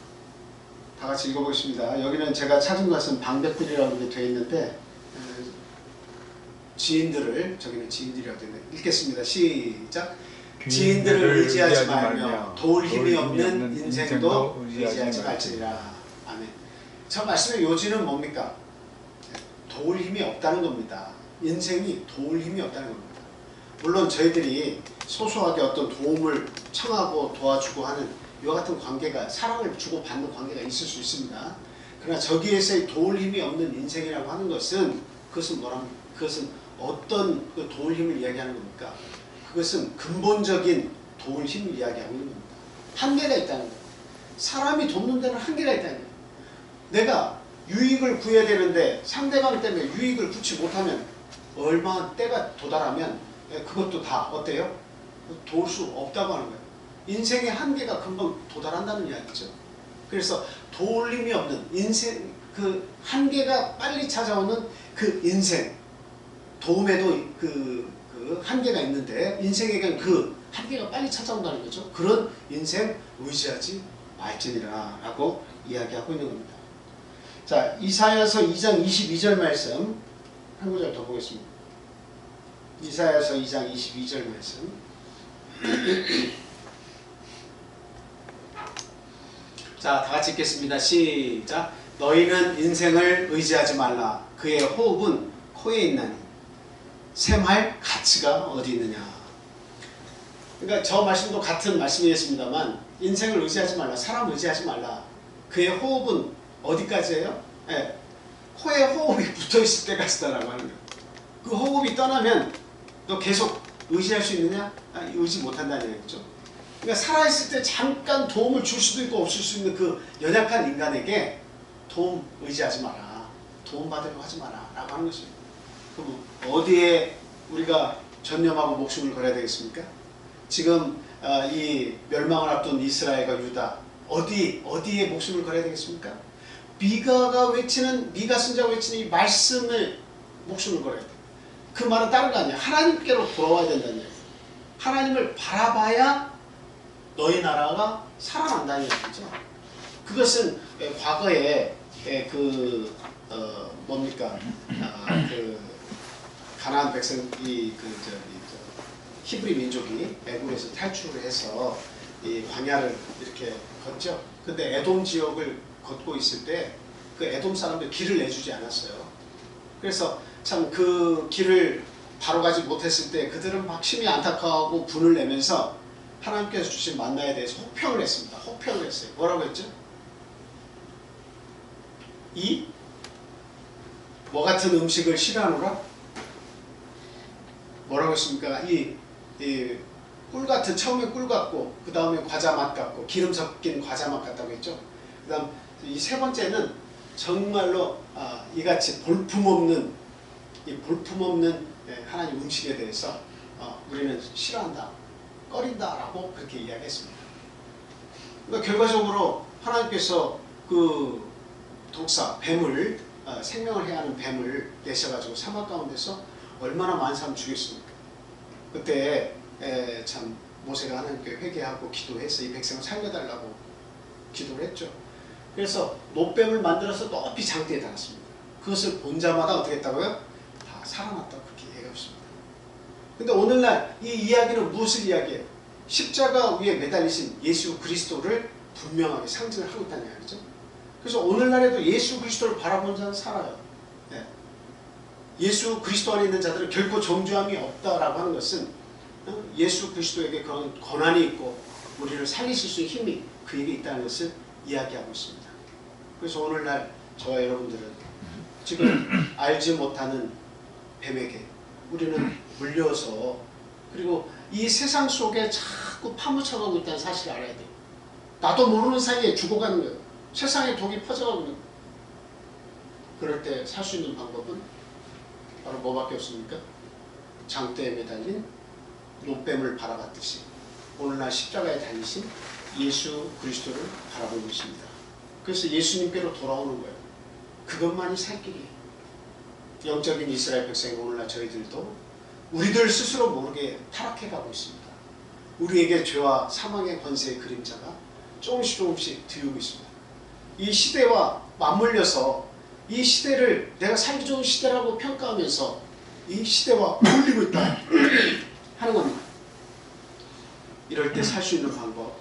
다 같이 읽어보겠습니다. 여기는 제가 찾은 것은 방백들이라고 되어 있는데 지인들을, 저기는 지인들이라고 되어 있는데 읽겠습니다. 시작. 지인들을 의지하지 말며 도울 힘이 없는 인생도 의지하지 말지니라. 아멘. 저 말씀의 요지는 뭡니까? 도울 힘이 없다는 겁니다. 인생이 도울 힘이 없다는 겁니다. 물론 저희들이 소소하게 어떤 도움을 청하고 도와주고 하는 이와 같은 관계가, 사랑을 주고받는 관계가 있을 수 있습니다. 그러나 저기에서의 도울 힘이 없는 인생이라고 하는 것은, 그것은 뭐랍니까? 그것은 어떤 그 도울 힘을 이야기하는 겁니까? 그것은 근본적인 도울 힘을 이야기하고 있는 겁니다. 한계가 있다는 거예요. 사람이 돕는 데는 한계가 있다는 거예요. 내가 유익을 구해야 되는데 상대방 때문에 유익을 구치 못하면, 얼마 때가 도달하면 그것도 다 어때요? 도울 수 없다고 하는 거예요. 인생의 한계가 금방 도달한다는 이야기죠. 그래서 도울 힘이 없는 인생, 그 한계가 빨리 찾아오는 그 인생, 도움에도 그 한계가 있는데 인생에겐 그 한계가 빨리 찾아온다는 거죠. 그런 인생 의지하지 말지니라 라고 이야기하고 있는 겁니다. 자, 이사야서 2장 22절 말씀 한 구절 더 보겠습니다. 이사야서 2장 22절 말씀. 자, 다 같이 읽겠습니다. 시작. 너희는 인생을 의지하지 말라. 그의 호흡은 코에 있나니 샘할 가치가 어디 있느냐. 그러니까 저 말씀도 같은 말씀이었습니다만, 인생을 의지하지 말라, 사람 의지하지 말라. 그의 호흡은 어디까지예요? 네. 코에 호흡이 붙어있을 때까지다라고 하는 거예요. 그 호흡이 떠나면 너 계속 의지할 수 있느냐? 의지 못한다는 얘기죠. 그러니까 살아있을 때 잠깐 도움을 줄 수도 있고 없을 수 있는 그 연약한 인간에게 도움 의지하지 마라, 도움 받으려고 하지 마라 라고 하는 것입니다. 그럼 어디에 우리가 전념하고 목숨을 걸어야 되겠습니까? 지금 이 멸망을 앞둔 이스라엘과 유다, 어디에 목숨을 걸어야 되겠습니까? 미가가 외치는, 미가 선지자가 외치는 이 말씀을 목숨을 걸어야 돼요. 그 말은 다른 거 아니에요. 하나님께로 돌아와야 된다는 얘기예요. 하나님을 바라봐야 너희 나라가 살아난다는 얘기죠. 그것은 과거에 뭡니까? 그 가나안 백성이 히브리 민족이 애굽에서 탈출을 해서 이 광야를 이렇게 걷죠. 근데 에돔 지역을 걷고 있을 때 그 에돔 사람들 길을 내주지 않았어요. 그래서 참 그 길을 바로 가지 못했을 때 그들은 막 심히 안타까워하고 분을 내면서 하나님께서 주신 만나에 대해서 혹평을 했습니다. 혹평을 했어요. 뭐라고 했죠? 뭐 같은 음식을 싫어하노라? 뭐라고 했습니까? 꿀 같은, 처음에 꿀 같고, 그 다음에 과자 맛 같고, 기름 섞인 과자 맛 같다고 했죠. 그 다음, 이 세 번째는 정말로 이같이 볼품없는 하나님 음식에 대해서 우리는 싫어한다, 꺼린다 라고 그렇게 이야기했습니다. 그러니까 결과적으로 하나님께서 그 독사, 뱀을, 생명을 해하는 뱀을 내셔가지고 사막 가운데서 얼마나 많은 사람 죽였습니까? 그때 참 모세가 하나님께 회개하고 기도해서 이 백성을 살려달라고 기도를 했죠. 그래서 노뱀을 만들어서 높이 장대에 달았습니다. 그것을 본 자마다 어떻게 했다고요? 다 살아났다고 그렇게 얘기하고 있습니다. 근데 오늘날 이 이야기는 무엇을 이야기해요? 십자가 위에 매달리신 예수 그리스도를 분명하게 상징을 하고 있다는 이야기죠. 그래서 오늘날에도 예수 그리스도를 바라보는 자는 살아요. 네. 예수 그리스도 안에 있는 자들은 결코 정죄함이 없다라고 하는 것은 예수 그리스도에게 그런 권한이 있고 우리를 살리실 수 있는 힘이 그에게 있다는 것을 이야기하고 있습니다. 그래서 오늘날 저와 여러분들은 지금 알지 못하는 뱀에게 우리는 물려서, 그리고 이 세상 속에 자꾸 파묻혀가고 있다는 사실을 알아야 돼요. 나도 모르는 사이에 죽어가는 거예요. 세상에 독이 퍼져가고 있는 거예요. 그럴 때 살 수 있는 방법은 바로 뭐밖에 없습니까? 장대에 매달린 노뱀을 바라봤듯이 오늘날 십자가에 달리신 예수 그리스도를 바라보는 것입니다. 그래서 예수님께로 돌아오는 거예요. 그것만이 살 길이에요. 영적인 이스라엘 백성이 오늘날 저희들도 우리들 스스로 모르게 타락해 가고 있습니다. 우리에게 죄와 사망의 권세의 그림자가 조금씩 들고 있습니다. 이 시대와 맞물려서 이 시대를 내가 살기 좋은 시대라고 평가하면서 이 시대와 어울리고 있다 하는 겁니다. 이럴 때 살 수 있는 방법,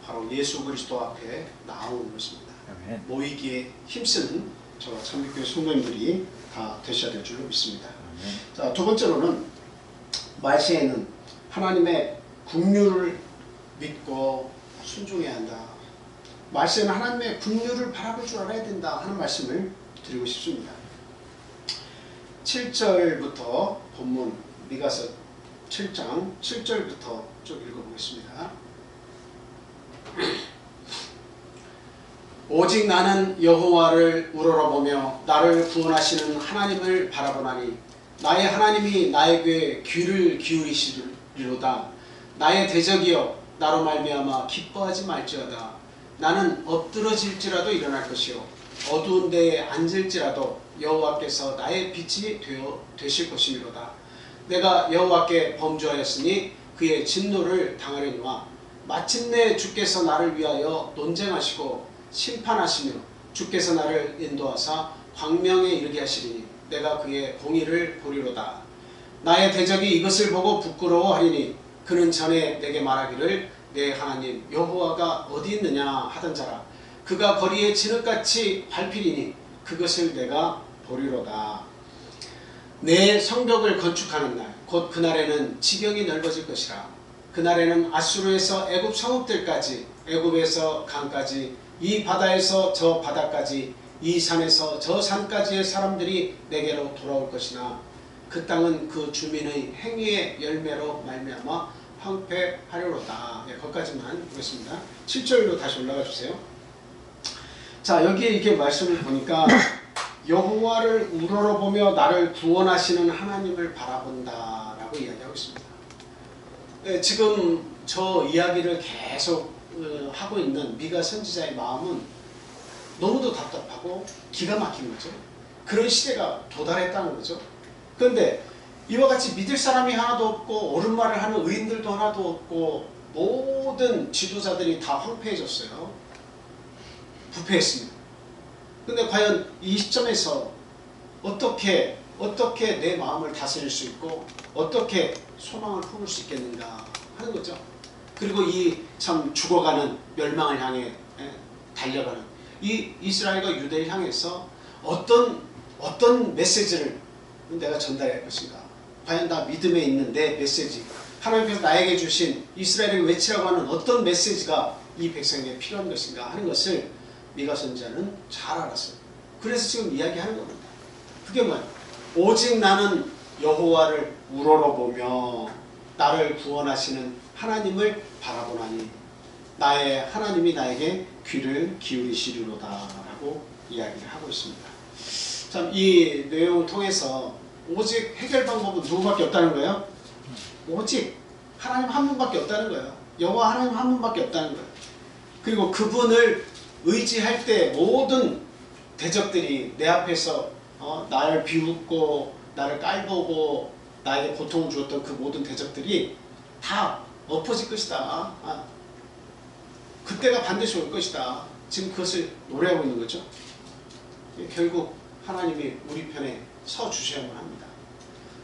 바로 예수 그리스도 앞에 나오는 것입니다. 아멘. 모이기에 힘쓰는 저와 참빛교회 성도님들이 다 되셔야 될 줄로 믿습니다. 아멘. 자, 두 번째로는 말세에는 하나님의 긍휼을 믿고 순종해야 한다. 말세는 하나님의 긍휼을 바라볼 줄 알아야 된다 하는 말씀을 드리고 싶습니다. 7절부터 본문 미가서 7장 7절부터 쭉 읽어보겠습니다. 오직 나는 여호와를 우러러보며 나를 구원하시는 하나님을 바라보나니 나의 하나님이 나에게 귀를 기울이시리로다. 나의 대적이여 되었나로 말미암아 기뻐하지 말지어다. 나는 엎드러질지라도 일어날 것이요 어두운 데에 앉을지라도 여호와께서 나의 빛이 되실 것이미로다. 내가 여호와께 범죄하였으니 그의 진노를 당하려니와 마침내 주께서 나를 위하여 논쟁하시고 심판하시며 주께서 나를 인도하사 광명에 이르게 하시리니 내가 그의 공의를 보리로다. 나의 대적이 이것을 보고 부끄러워하리니 그는 전에 내게 말하기를 내 하나님 여호와가 어디 있느냐 하던 자라. 그가 거리에 진흙같이 밟히리니 그것을 내가 보리로다. 내 성벽을 건축하는 날 곧 그날에는 지경이 넓어질 것이라. 그날에는 아수르에서 애굽 성읍들까지 애굽에서 강까지 이 바다에서 저 바다까지 이 산에서 저 산까지의 사람들이 내게로 돌아올 것이나 그 땅은 그 주민의 행위의 열매로 말미암아 황폐하리로다. 네, 거기까지만 보겠습니다. 7절로 다시 올라가 주세요. 자, 여기에 이렇게 말씀을 보니까 여호와를 우러러보며 나를 구원하시는 하나님을 바라본다라고 이야기하고 있습니다. 네, 지금 저 이야기를 계속 하고 있는 미가 선지자의 마음은 너무도 답답하고 기가 막힌 거죠. 그런 시대가 도달했다는 거죠. 그런데 이와 같이 믿을 사람이 하나도 없고 옳은 말을 하는 의인들도 하나도 없고 모든 지도자들이 다 황폐해졌어요. 부패했습니다. 근데 과연 이 시점에서 어떻게 내 마음을 다스릴 수 있고 어떻게 소망을 품을 수 있겠는가 하는 거죠. 그리고 이 참 죽어가는 멸망을 향해 달려가는 이 이스라엘과 유대를 향해서 어떤 메시지를 내가 전달할 것인가. 과연 나 믿음에 있는 내 메시지, 하나님께서 나에게 주신 이스라엘에게 외치라고 하는 어떤 메시지가 이 백성에게 필요한 것인가 하는 것을 미가 선지자는 잘 알았어요. 그래서 지금 이야기하는 겁니다. 그게 뭐야? 오직 나는 여호와를 우러러보며 나를 구원하시는 하나님을 바라보나니 나의 하나님이 나에게 귀를 기울이시리로다 라고 이야기를 하고 있습니다. 참 이 내용을 통해서 오직 해결 방법은 누구밖에 없다는 거예요? 오직 하나님 한 분밖에 없다는 거예요. 여호와 하나님 한 분밖에 없다는 거예요. 그리고 그분을 의지할 때 모든 대적들이 내 앞에서 나를 비웃고 나를 깔보고 나에게 고통을 주었던 그 모든 대적들이 다 엎어질 것이다. 그때가 반드시 올 것이다. 지금 그것을 노래하고 있는 거죠. 결국 하나님이 우리 편에 서 주셔야만 합니다.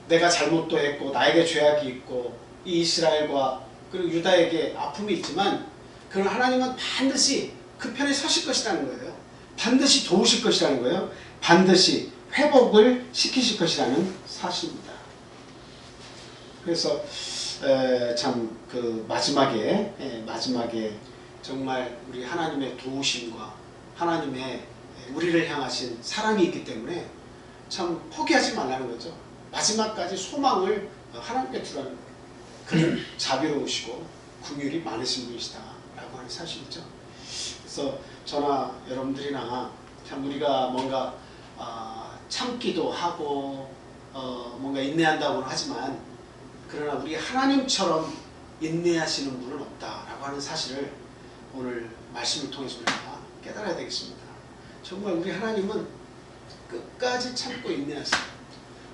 내가 잘못도 했고 나에게 죄악이 있고 이 이스라엘과 그리고 유다에게 아픔이 있지만 그런 하나님은 반드시 그 편에 서실 것이라는 거예요. 반드시 도우실 것이라는 거예요. 반드시 회복을 시키실 것이라는 사실입니다. 그래서 참 그 마지막에 정말 우리 하나님의 도우심과 하나님의 우리를 향하신 사랑이 있기 때문에 참 포기하지 말라는 거죠. 마지막까지 소망을 하나님께 두라는 거예요. 그는 자비로우시고 긍휼이 많으신 분이시다 라고 하는 사실이죠. 그래서 저나 여러분들이나 참 우리가 뭔가 참기도 하고 뭔가 인내한다고는 하지만 그러나 우리 하나님처럼 인내하시는 분은 없다라고 하는 사실을 오늘 말씀을 통해서 우리가 깨달아야 되겠습니다. 정말 우리 하나님은 끝까지 참고 인내하세요.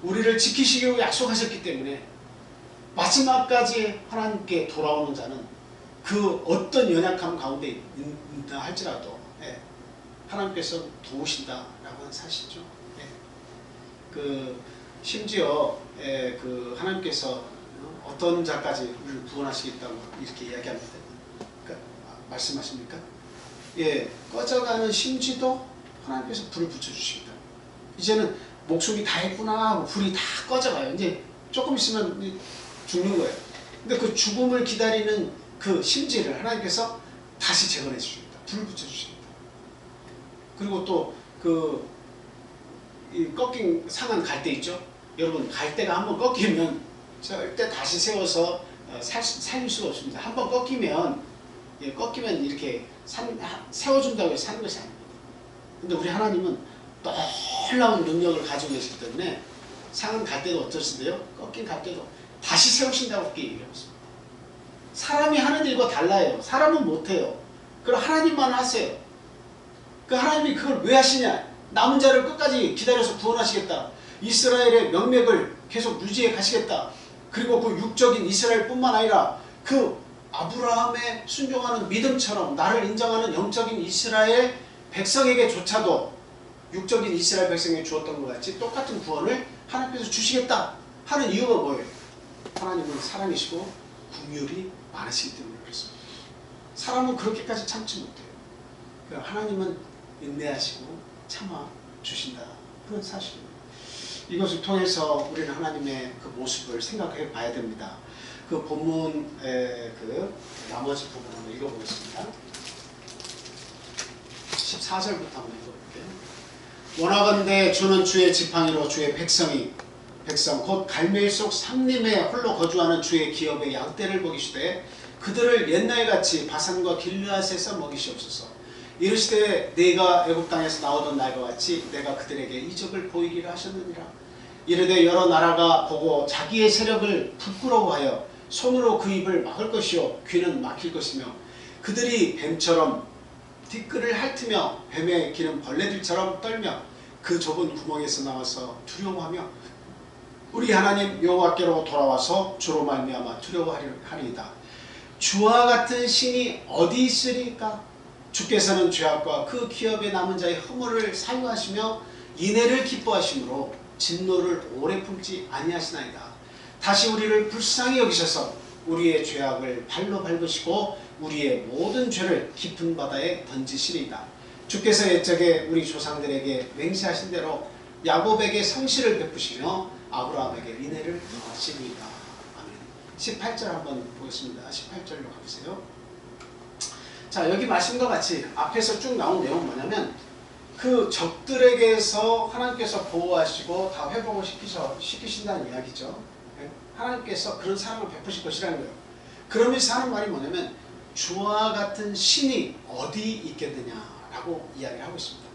우리를 지키시기로 약속하셨기 때문에 마지막까지 하나님께 돌아오는 자는 그 어떤 연약함 가운데 있다 할지라도 하나님께서 도우신다라고 하는 사실이죠. 심지어 그 하나님께서 어떤 자까지 우리를 구원하시겠다고 이렇게 이야기합니다. 그러니까 말씀하십니까? 꺼져가는 심지도 하나님께서 불을 붙여주십니다. 이제는 목숨이 다 했구나 하고 불이 다 꺼져가요. 이제 조금 있으면 죽는 거예요. 근데 그 죽음을 기다리는 그 심지를 하나님께서 다시 재건해 주십니다. 불을 붙여주십니다. 그리고 또 이 꺾인 상한 갈대 있죠? 여러분, 갈대가 한번 꺾이면 절대 다시 세워서 살릴 수가 없습니다. 한번 꺾이면 이렇게 세워준다고 해서 사는 것이 아닙니다. 근데 우리 하나님은 놀라운 능력을 가지고 계시기 때문에 상한 갈대도 어떠신데요? 꺾인 갈대도 다시 세우신다고 그렇게 얘기하고 있습니다. 사람이 하는 일과 달라요. 사람은 못해요. 그럼 하나님만 하세요. 그 하나님이 그걸 왜 하시냐? 남은 자를 끝까지 기다려서 구원하시겠다. 이스라엘의 명맥을 계속 유지해 가시겠다. 그리고 그 육적인 이스라엘뿐만 아니라 그 아브라함의 순종하는 믿음처럼 나를 인정하는 영적인 이스라엘 백성에게조차도 육적인 이스라엘 백성에게 주었던 것 같이 똑같은 구원을 하나님께서 주시겠다 하는 이유가 뭐예요? 하나님은 사랑이시고 긍휼이 많으시기 때문에 그렇습니다. 사람은 그렇게까지 참지 못해요. 하나님은 인내하시고 참아 주신다. 그런 사실입니다. 이것을 통해서 우리는 하나님의 그 모습을 생각해 봐야 됩니다. 그 본문의 그 나머지 부분 한번 읽어보겠습니다. 14절부터 한번 읽어볼게요. 원하건대 주는 주의 지팡이로 주의 백성 곧 갈멜 속 삼림에 홀로 거주하는 주의 기업의 양떼를 먹이시되 그들을 옛날같이 바산과 길르앗에서 먹이시옵소서. 이르시되 네가 애굽 땅에서 나오던 날과 같이 내가 그들에게 이적을 보이리라 하셨느니라. 이르되 여러 나라가 보고 자기의 세력을 부끄러워하여 손으로 그 입을 막을 것이요 귀는 막힐 것이며 그들이 뱀처럼 뒷뜰을 핥으며 뱀의 기는 벌레들처럼 떨며 그 좁은 구멍에서 나와서 두려워하며 우리 하나님 여호와께로 돌아와서 주로 말미암아 두려워하리이다. 주와 같은 신이 어디 있으리까? 주께서는 죄악과 그 기업에 남은 자의 허물을 사유하시며 인애를 기뻐하심으로 진노를 오래 품지 아니하시나이다. 다시 우리를 불쌍히 여기셔서 우리의 죄악을 발로 밟으시고 우리의 모든 죄를 깊은 바다에 던지시리이다. 주께서 옛적에 우리 조상들에게 맹세하신 대로 야곱에게 성실을 베푸시며 아브라함에게 인애를 더하시리이다. 아멘. 18절 한번 보겠습니다. 18절로 가보세요. 자, 여기 말씀과 같이 앞에서 쭉 나온 내용은 뭐냐면 그 적들에게서 하나님께서 보호하시고 다 회복을 시키신다는 이야기죠. 하나님께서 그런 사랑을 베푸실 것이라는 거예요. 그러면서 하는 말이 뭐냐면 주와 같은 신이 어디 있겠느냐라고 이야기를 하고 있습니다.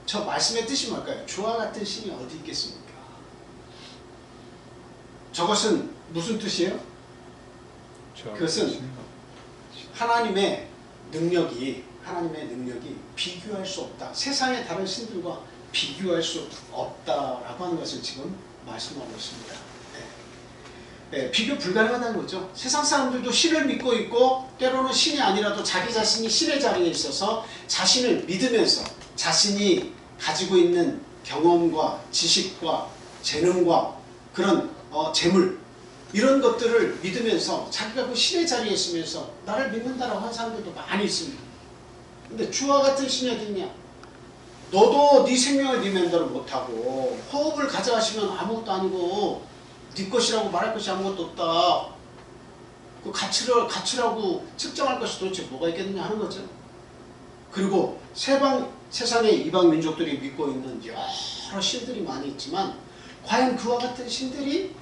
저 말씀의 뜻이 뭘까요? 주와 같은 신이 어디 있겠습니까? 저것은 무슨 뜻이에요? 그것은 하나님의 능력이 비교할 수 없다. 세상의 다른 신들과 비교할 수 없다라고 하는 것을 지금 말씀하고 있습니다. 비교 불가능하다는 거죠. 세상 사람들도 신을 믿고 있고 때로는 신이 아니라도 자기 자신이 신의 자리에 있어서 자신을 믿으면서 자신이 가지고 있는 경험과 지식과 재능과 그런 재물 이런 것들을 믿으면서 자기가 그 신의 자리에 있으면서 나를 믿는다라고 하는 사람들도 많이 있습니다. 근데 주와 같은 신이 어디 있냐? 너도 네 생명을 네 맘대로 못하고 호흡을 가져가시면 아무것도 아니고 네 것이라고 말할 것이 아무것도 없다. 그 가치라고 측정할 것이 도대체 뭐가 있겠느냐 하는 거죠. 그리고 세상의 이방 민족들이 믿고 있는 여러 신들이 많이 있지만 과연 그와 같은 신들이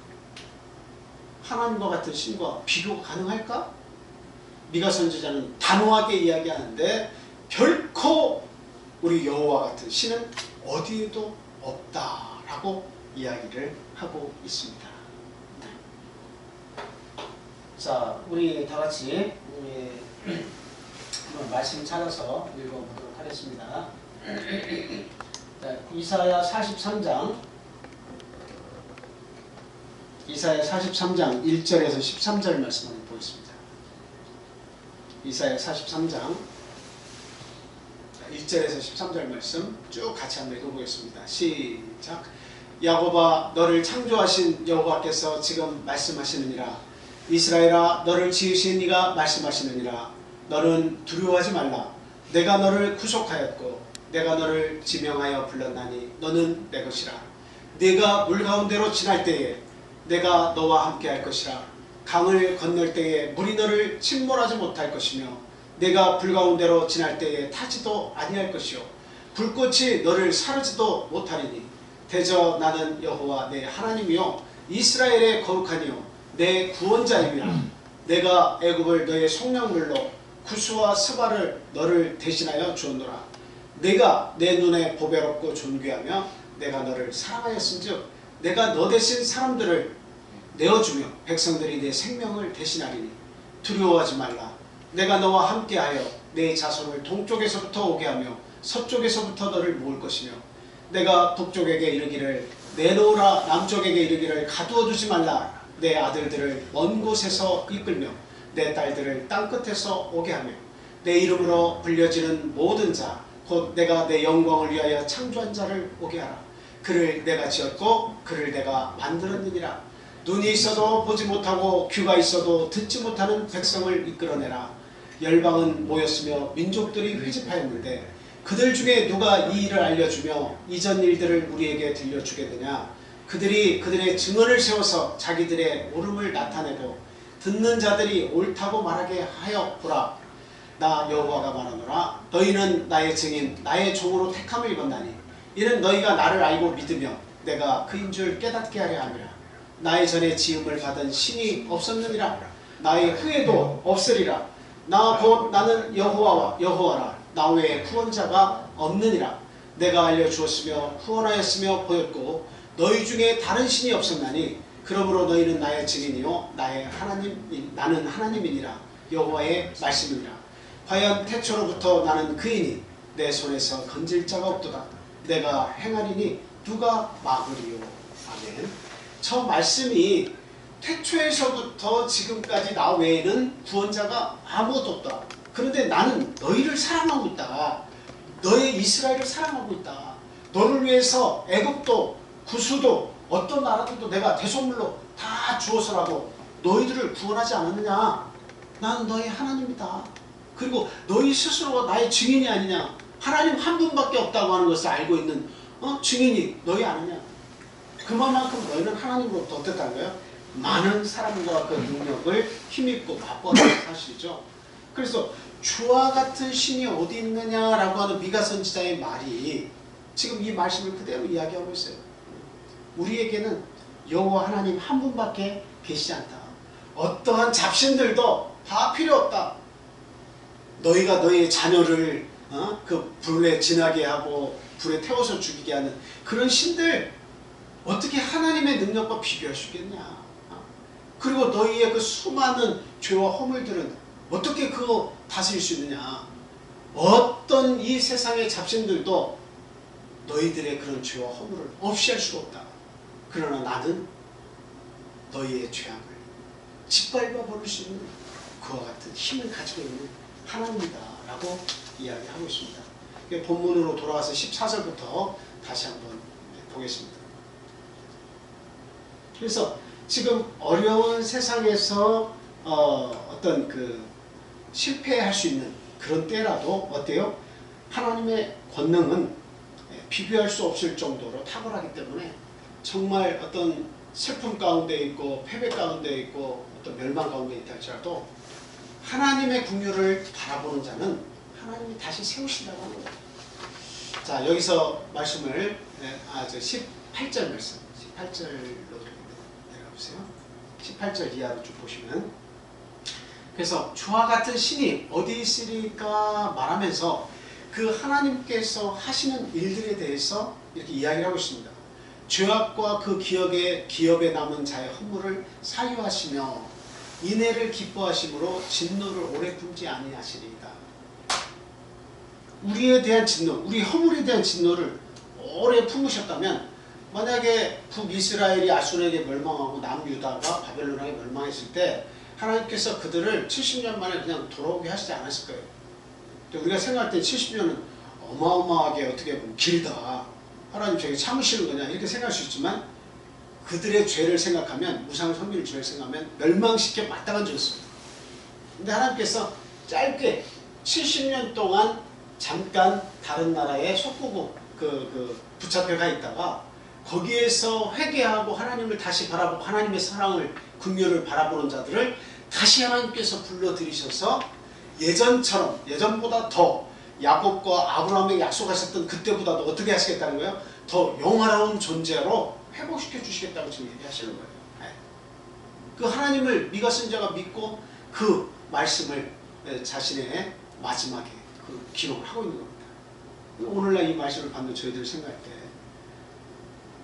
하나님과 같은 신과 비교가 가능할까? 미가 선지자는 단호하게 이야기하는데 결코 우리 여호와 같은 신은 어디에도 없다라고 이야기를 하고 있습니다. 자, 우리 다 같이 한번 말씀 찾아서 읽어보도록 하겠습니다. 자, 이사야 43장 이사야 43장 1절에서 13절 말씀 한번 보겠습니다. 이사야 43장 1절에서 13절 말씀 쭉 같이 한번 읽어보겠습니다. 시작. 야곱아, 너를 창조하신 여호와께서 지금 말씀하시느니라. 이스라엘아, 너를 지으신 이가 말씀하시느니라. 너는 두려워하지 말라. 내가 너를 구속하였고 내가 너를 지명하여 불렀나니 너는 내 것이라. 네가 물 가운데로 지날 때에 내가 너와 함께 할 것이라. 강을 건널 때에 물이 너를 침몰하지 못할 것이며 내가 불 가운데로 지날 때에 타지도 아니할 것이요 불꽃이 너를 사르지도 못하리니 대저 나는 여호와 내 하나님이요 이스라엘의 거룩하니요 내 구원자임이라. 내가 애굽을 너의 속량물로 구스와 스바를 너를 대신하여 주었노라. 내가 내 눈에 보배롭고 존귀하며 내가 너를 사랑하였은즉 내가 너 대신 사람들을 내어주며 백성들이 내 생명을 대신하리니 두려워하지 말라. 내가 너와 함께하여 내 자손을 동쪽에서부터 오게 하며 서쪽에서부터 너를 모을 것이며 내가 북쪽에게 이르기를 내놓으라 남쪽에게 이르기를 가두어두지 말라. 내 아들들을 먼 곳에서 이끌며 내 딸들을 땅끝에서 오게 하며 내 이름으로 불려지는 모든 자 곧 내가 내 영광을 위하여 창조한 자를 오게 하라. 그를 내가 지었고 그를 내가 만들었느니라. 눈이 있어도 보지 못하고 귀가 있어도 듣지 못하는 백성을 이끌어내라. 열방은 모였으며 민족들이 회집하였는데 그들 중에 누가 이 일을 알려주며 이전 일들을 우리에게 들려주겠느냐. 그들이 그들의 증언을 세워서 자기들의 옳음을 나타내고 듣는 자들이 옳다고 말하게 하여 보라. 나 여호와가 말하노라. 너희는 나의 증인 나의 종으로 택함을 입었나니 이는 너희가 나를 알고 믿으며 내가 그인 줄 깨닫게 하려 함이라. 나의 전에 지음을 받은 신이 없었느니라. 나의 후에도 없으리라. 나 곧 나는 여호와라. 나 외에 구원자가 없느니라. 내가 알려주었으며 후원하였으며 보였고 너희 중에 다른 신이 없었나니 그러므로 너희는 나의 증인이요 나는 하나님이니라. 여호와의 말씀이니라. 과연 태초로부터 나는 그이니 내 손에서 건질 자가 없도다. 내가 행하리니 누가 막으리요. 아멘. 저 말씀이 태초에서부터 지금까지 나 외에는 구원자가 아무것도 없다. 그런데 나는 너희를 사랑하고 있다. 너의 이스라엘을 사랑하고 있다. 너를 위해서 애굽도 구수도 어떤 나라들도 내가 대속물로 다 주어서라도 너희들을 구원하지 않았느냐. 나는 너희 하나님이다. 그리고 너희 스스로가 나의 증인이 아니냐. 하나님 한 분밖에 없다고 하는 것을 알고 있는 증인이 너희 아니냐. 그만큼 너희는 하나님으로부터 어떻다는 거예요? 많은 사람과 그 능력을 힘입고 맛보는 사실이죠. 그래서 주와 같은 신이 어디 있느냐라고 하는 미가 선지자의 말이 지금 이 말씀을 그대로 이야기하고 있어요. 우리에게는 여호와 하나님 한 분밖에 계시지 않다. 어떠한 잡신들도 다 필요 없다. 너희가 너희의 자녀를 그 불에 지나게 하고 불에 태워서 죽이게 하는 그런 신들 어떻게 하나님의 능력과 비교할 수 있겠냐. 그리고 너희의 그 수많은 죄와 허물들은 어떻게 그거 다스릴 수 있느냐. 어떤 이 세상의 잡신들도 너희들의 그런 죄와 허물을 없이 할 수가 없다. 그러나 나는 너희의 죄악을 짓밟아 버릴 수 있는 그와 같은 힘을 가지고 있는 하나님이다 라고 이야기하고 있습니다. 본문으로 돌아와서 14절부터 다시 한번 보겠습니다. 그래서 지금 어려운 세상에서 어떤 그 실패할 수 있는 그런 때라도 어때요? 하나님의 권능은 비교할 수 없을 정도로 탁월하기 때문에 정말 어떤 슬픔 가운데 있고 패배 가운데 있고 어떤 멸망 가운데 있다 할지라도 하나님의 국률을 바라보는 자는 하나님이 다시 세우신다고 하는 거예요. 자, 여기서 말씀을 18절 말씀 18절로 내려보세요. 18절 이하로 쭉 보시면 그래서 주와 같은 신이 어디 있으리까 말하면서 그 하나님께서 하시는 일들에 대해서 이렇게 이야기를 하고 있습니다. 죄악과 그 기업에 남은 자의 허물을 사유하시며 인애를 기뻐하심으로 진노를 오래 품지 아니하시리이다. 우리에 대한 진노, 우리 허물에 대한 진노를 오래 품으셨다면 만약에 북이스라엘이 아수르에게 멸망하고 남유다가 바벨론에게 멸망했을 때 하나님께서 그들을 70년 만에 그냥 돌아오게 하시지 않았을 거예요. 우리가 생각할 때 70년은 어마어마하게 어떻게 보면 길다. 하나님 저기 참으시는 거냐 이렇게 생각할 수 있지만 그들의 죄를 생각하면 우상을 섬기는 죄를 생각하면 멸망시켜 마땅한 죄였습니다. 근데 하나님께서 짧게 70년 동안 잠깐 다른 나라에 속국고 붙잡혀 가 있다가 거기에서 회개하고 하나님을 다시 바라보고 하나님의 사랑을 긍휼을 바라보는 자들을 다시 하나님께서 불러들이셔서 예전처럼 예전보다 더 야곱과 아브라함에게 약속하셨던 그때보다도 어떻게 하시겠다는 거예요? 더 영화로운 존재로 회복시켜 주시겠다고 지금 얘기하시는 거예요. 그 하나님을 미가 선지자가 믿고 그 말씀을 자신의 마지막에 그 기록을 하고 있는 겁니다. 오늘날 이 말씀을 받는 저희들 생각할 때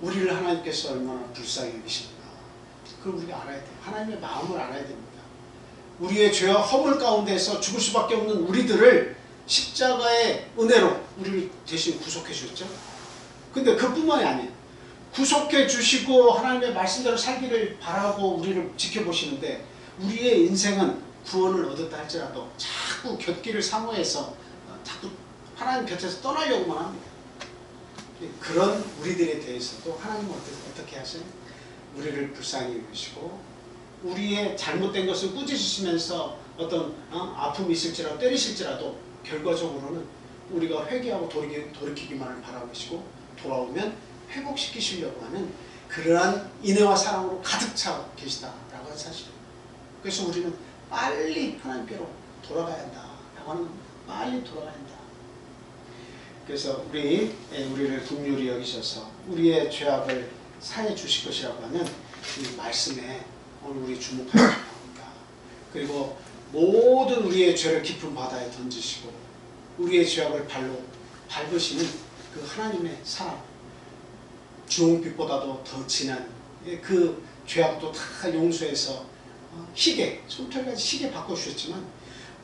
우리를 하나님께서 얼마나 불쌍히 여기십니까? 그걸 우리가 알아야 돼요. 하나님의 마음을 알아야 됩니다. 우리의 죄와 허물 가운데서 죽을 수밖에 없는 우리들을 십자가의 은혜로 우리를 대신 구속해 주셨죠. 근데 그뿐만이 아니에요. 구속해 주시고 하나님의 말씀대로 살기를 바라고 우리를 지켜보시는데 우리의 인생은 구원을 얻었다 할지라도 자꾸 곁길을 사모해서 자꾸 하나님 곁에서 떠나려고만 합니다. 그런 우리들에 대해서도 하나님은 어떻게 하세요? 우리를 불쌍히 여기시고 우리의 잘못된 것을 꾸짖으시면서 어떤 아픔이 있을지라도 때리실지라도 결과적으로는 우리가 회개하고 돌이키기만을 바라고 계시고 돌아오면 회복시키시려고 하는 그러한 인애와 사랑으로 가득 차 계시다라고 하는 사실이에요. 그래서 우리는 빨리 하나님께로 돌아가야 한다라고 하는 겁니다. 빨리 돌아가야 한다. 그래서 우리를 긍휼히 여기셔서 우리의 죄악을 사해 주실 것이라고 하는 이 말씀에 오늘 우리 주목하셔야 합니다. 그리고 모든 우리의 죄를 깊은 바다에 던지시고 우리의 죄악을 발로 밟으시는 그 하나님의 사랑, 주홍빛보다도 더 진한 그 죄악도 다 용서해서 희게, 솜털같이 희게 바꿔주셨지만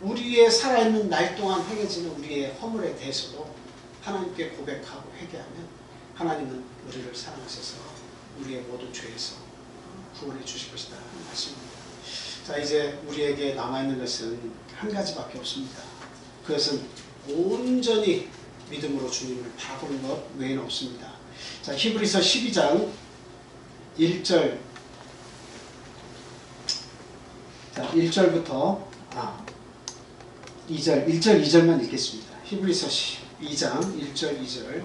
우리의 살아있는 날 동안 행해지는 우리의 허물에 대해서도 하나님께 고백하고 회개하면 하나님은 우리를 사랑하셔서 우리의 모든 죄에서 구원해 주실 것이다 하는 말씀입니다. 자, 이제 우리에게 남아있는 것은 한 가지밖에 없습니다. 그것은 온전히 믿음으로 주님을 바라보는 것 외에는 없습니다. 자, 히브리서 12장 1절 1절부터 2절 1절 2절만 읽겠습니다. 히브리서 2장 1절 2절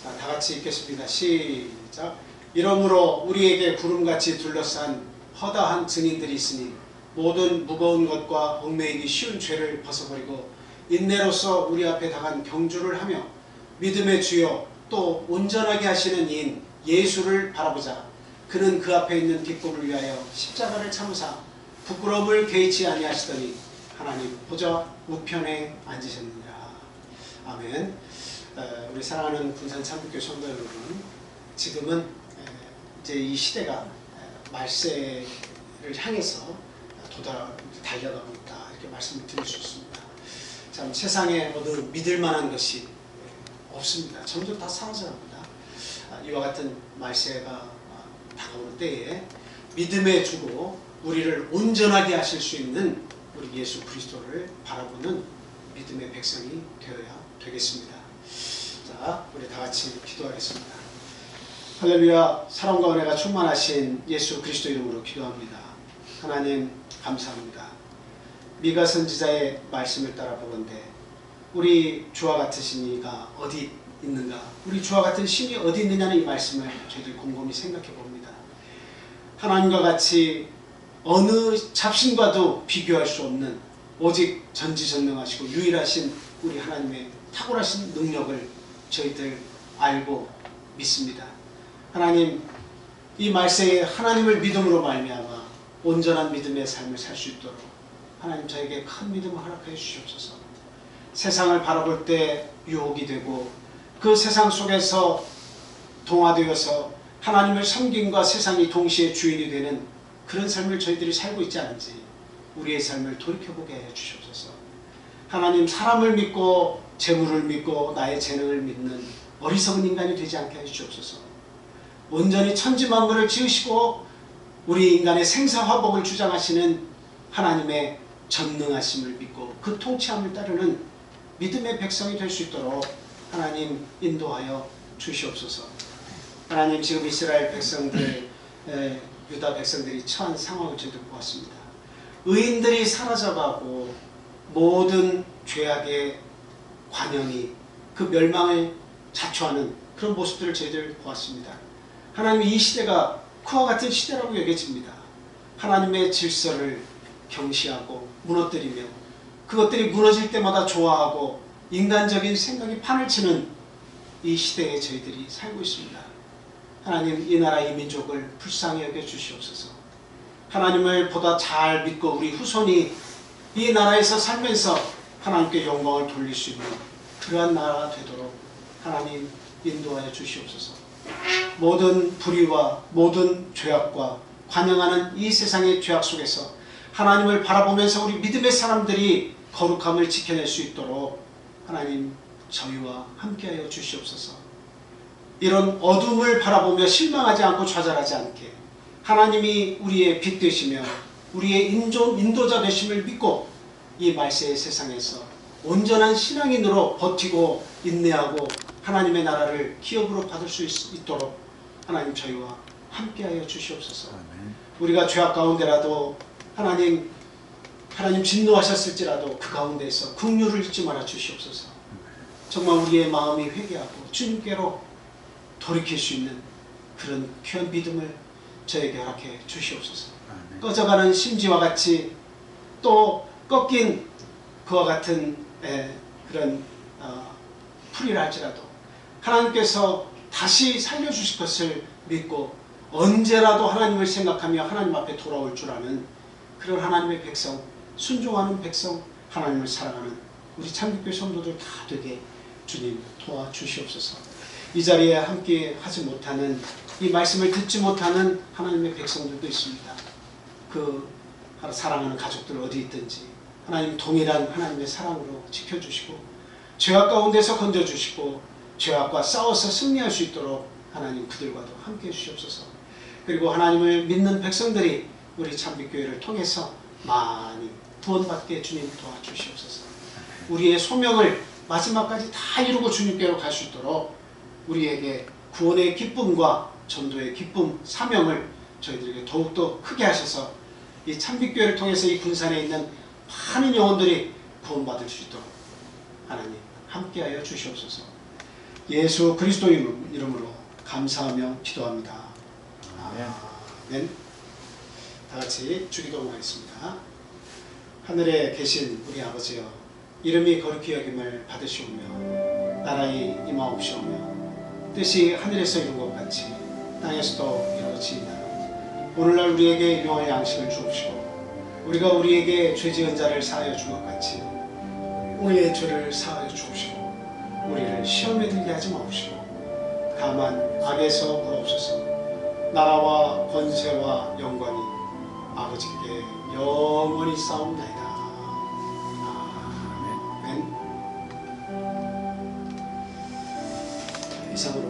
자, 다같이 읽겠습니다. 시작. 이러므로 우리에게 구름같이 둘러싼 허다한 증인들이 있으니 모든 무거운 것과 얽매이기 쉬운 죄를 벗어버리고 인내로서 우리 앞에 당한 경주를 하며 믿음의 주여 또 온전하게 하시는 이인 예수를 바라보자. 그는 그 앞에 있는 기쁨을 위하여 십자가를 참으사 부끄러움을 개의치 아니하시더니 하나님 보좌 우편에 앉으셨느니라. 아멘. 우리 사랑하는 군산 참교회 성도 여러분, 지금은 이제 이 시대가 말세를 향해서 달려가고 있다 이렇게 말씀을 드릴 수 있습니다. 참 세상에 어느 믿을 만한 것이 없습니다. 점점 다 사라져갑니다. 이와 같은 말세가 다가오는 때에 믿음의 주고 우리를 온전하게 하실 수 있는 우리 예수 그리스도를 바라보는 믿음의 백성이 되어야 되겠습니다. 자, 우리 다 같이 기도하겠습니다. 할렐루야. 사랑과 은혜가 충만하신 예수 그리스도 이름으로 기도합니다. 하나님 감사합니다. 미가 선지자의 말씀을 따라 보건대 우리 주와 같으신 이가 어디 있는가, 우리 주와 같은 신이 어디 있느냐는 이 말씀을 저희들이 곰곰이 생각해 봅니다. 하나님과 같이 어느 잡신과도 비교할 수 없는 오직 전지전능하시고 유일하신 우리 하나님의 탁월하신 능력을 저희들 알고 믿습니다. 하나님, 이 말세에 하나님을 믿음으로 말미암아 온전한 믿음의 삶을 살 수 있도록 하나님 저에게 큰 믿음을 허락해 주시옵소서. 세상을 바라볼 때 유혹이 되고 그 세상 속에서 동화되어서 하나님을 섬김과 세상이 동시에 주인이 되는 그런 삶을 저희들이 살고 있지 않은지 우리의 삶을 돌이켜보게 해 주시옵소서. 하나님, 사람을 믿고 재물을 믿고 나의 재능을 믿는 어리석은 인간이 되지 않게 해주옵소서. 온전히 천지만물을 지으시고 우리 인간의 생사화복을 주장하시는 하나님의 전능하심을 믿고 그 통치함을 따르는 믿음의 백성이 될 수 있도록 하나님 인도하여 주시옵소서. 하나님, 지금 이스라엘 백성들, 유다 백성들이 처한 상황을 저희도 보았습니다. 의인들이 사라져가고 모든 죄악의 관영이 그 멸망을 자초하는 그런 모습들을 저희들 보았습니다. 하나님, 이 시대가 그와 같은 시대라고 여겨집니다. 하나님의 질서를 경시하고 무너뜨리며 그것들이 무너질 때마다 좋아하고 인간적인 생각이 판을 치는 이 시대에 저희들이 살고 있습니다. 하나님, 이 나라 이 민족을 불쌍히 여겨 주시옵소서. 하나님을 보다 잘 믿고 우리 후손이 이 나라에서 살면서 하나님께 영광을 돌릴 수 있는 그러한 나라가 되도록 하나님 인도하여 주시옵소서. 모든 불의와 모든 죄악과 관영하는 이 세상의 죄악 속에서 하나님을 바라보면서 우리 믿음의 사람들이 거룩함을 지켜낼 수 있도록 하나님 저희와 함께하여 주시옵소서. 이런 어둠을 바라보며 실망하지 않고 좌절하지 않게 하나님이 우리의 빛 되시며 우리의 인도자 되심을 믿고 이 말세의 세상에서 온전한 신앙인으로 버티고 인내하고 하나님의 나라를 기업으로 받을 수 있도록 하나님 저희와 함께하여 주시옵소서. 우리가 죄악 가운데라도 하나님 진노하셨을지라도 그 가운데서 긍휼을 잊지 말아 주시옵소서. 정말 우리의 마음이 회개하고 주님께로 돌이킬 수 있는 그런 귀한 믿음을 저에게 허락해 주시옵소서. 꺼져가는 심지와 같이 또 꺾인 그와 같은 그런 풀이라 할지라도 하나님께서 다시 살려주실 것을 믿고 언제라도 하나님을 생각하며 하나님 앞에 돌아올 줄 아는 그런 하나님의 백성, 순종하는 백성, 하나님을 사랑하는 우리 참기교회 성도들 다 되게 주님 도와주시옵소서. 이 자리에 함께 하지 못하는, 이 말씀을 듣지 못하는 하나님의 백성들도 있습니다. 그 사랑하는 가족들 어디 있든지 하나님 동일한 하나님의 사랑으로 지켜주시고 죄악 가운데서 건져주시고 죄악과 싸워서 승리할 수 있도록 하나님 그들과도 함께 해주시옵소서. 그리고 하나님을 믿는 백성들이 우리 참빛교회를 통해서 많이 구원받게 주님 도와주시옵소서. 우리의 소명을 마지막까지 다 이루고 주님께로 갈 수 있도록 우리에게 구원의 기쁨과 전도의 기쁨, 사명을 저희들에게 더욱더 크게 하셔서 이 참빛교회를 통해서 이 군산에 있는 많은 영혼들이 구원받을 수 있도록 하나님 함께하여 주시옵소서. 예수 그리스도 이름으로 감사하며 기도합니다. 아멘. 다 같이 주기도문하겠습니다. 하늘에 계신 우리 아버지여, 이름이 거룩히 여김을 받으시오며 나라의 임하옵시오며 뜻이 하늘에서 이룬 것 같이 땅에서도 이루어지이다. 오늘날 우리에게 일용할 양식을 주옵시고 우리가 우리에게 죄 지은 자를 사하여 준 것 같이 우리의 죄를 사하여 주옵시고 우리를 시험에 들게 하지 마옵시고 다만 악에서 구하옵소서. 나라와 권세와 영광이 아버지께 영원히 싸움나이다. 아멘. 이상으로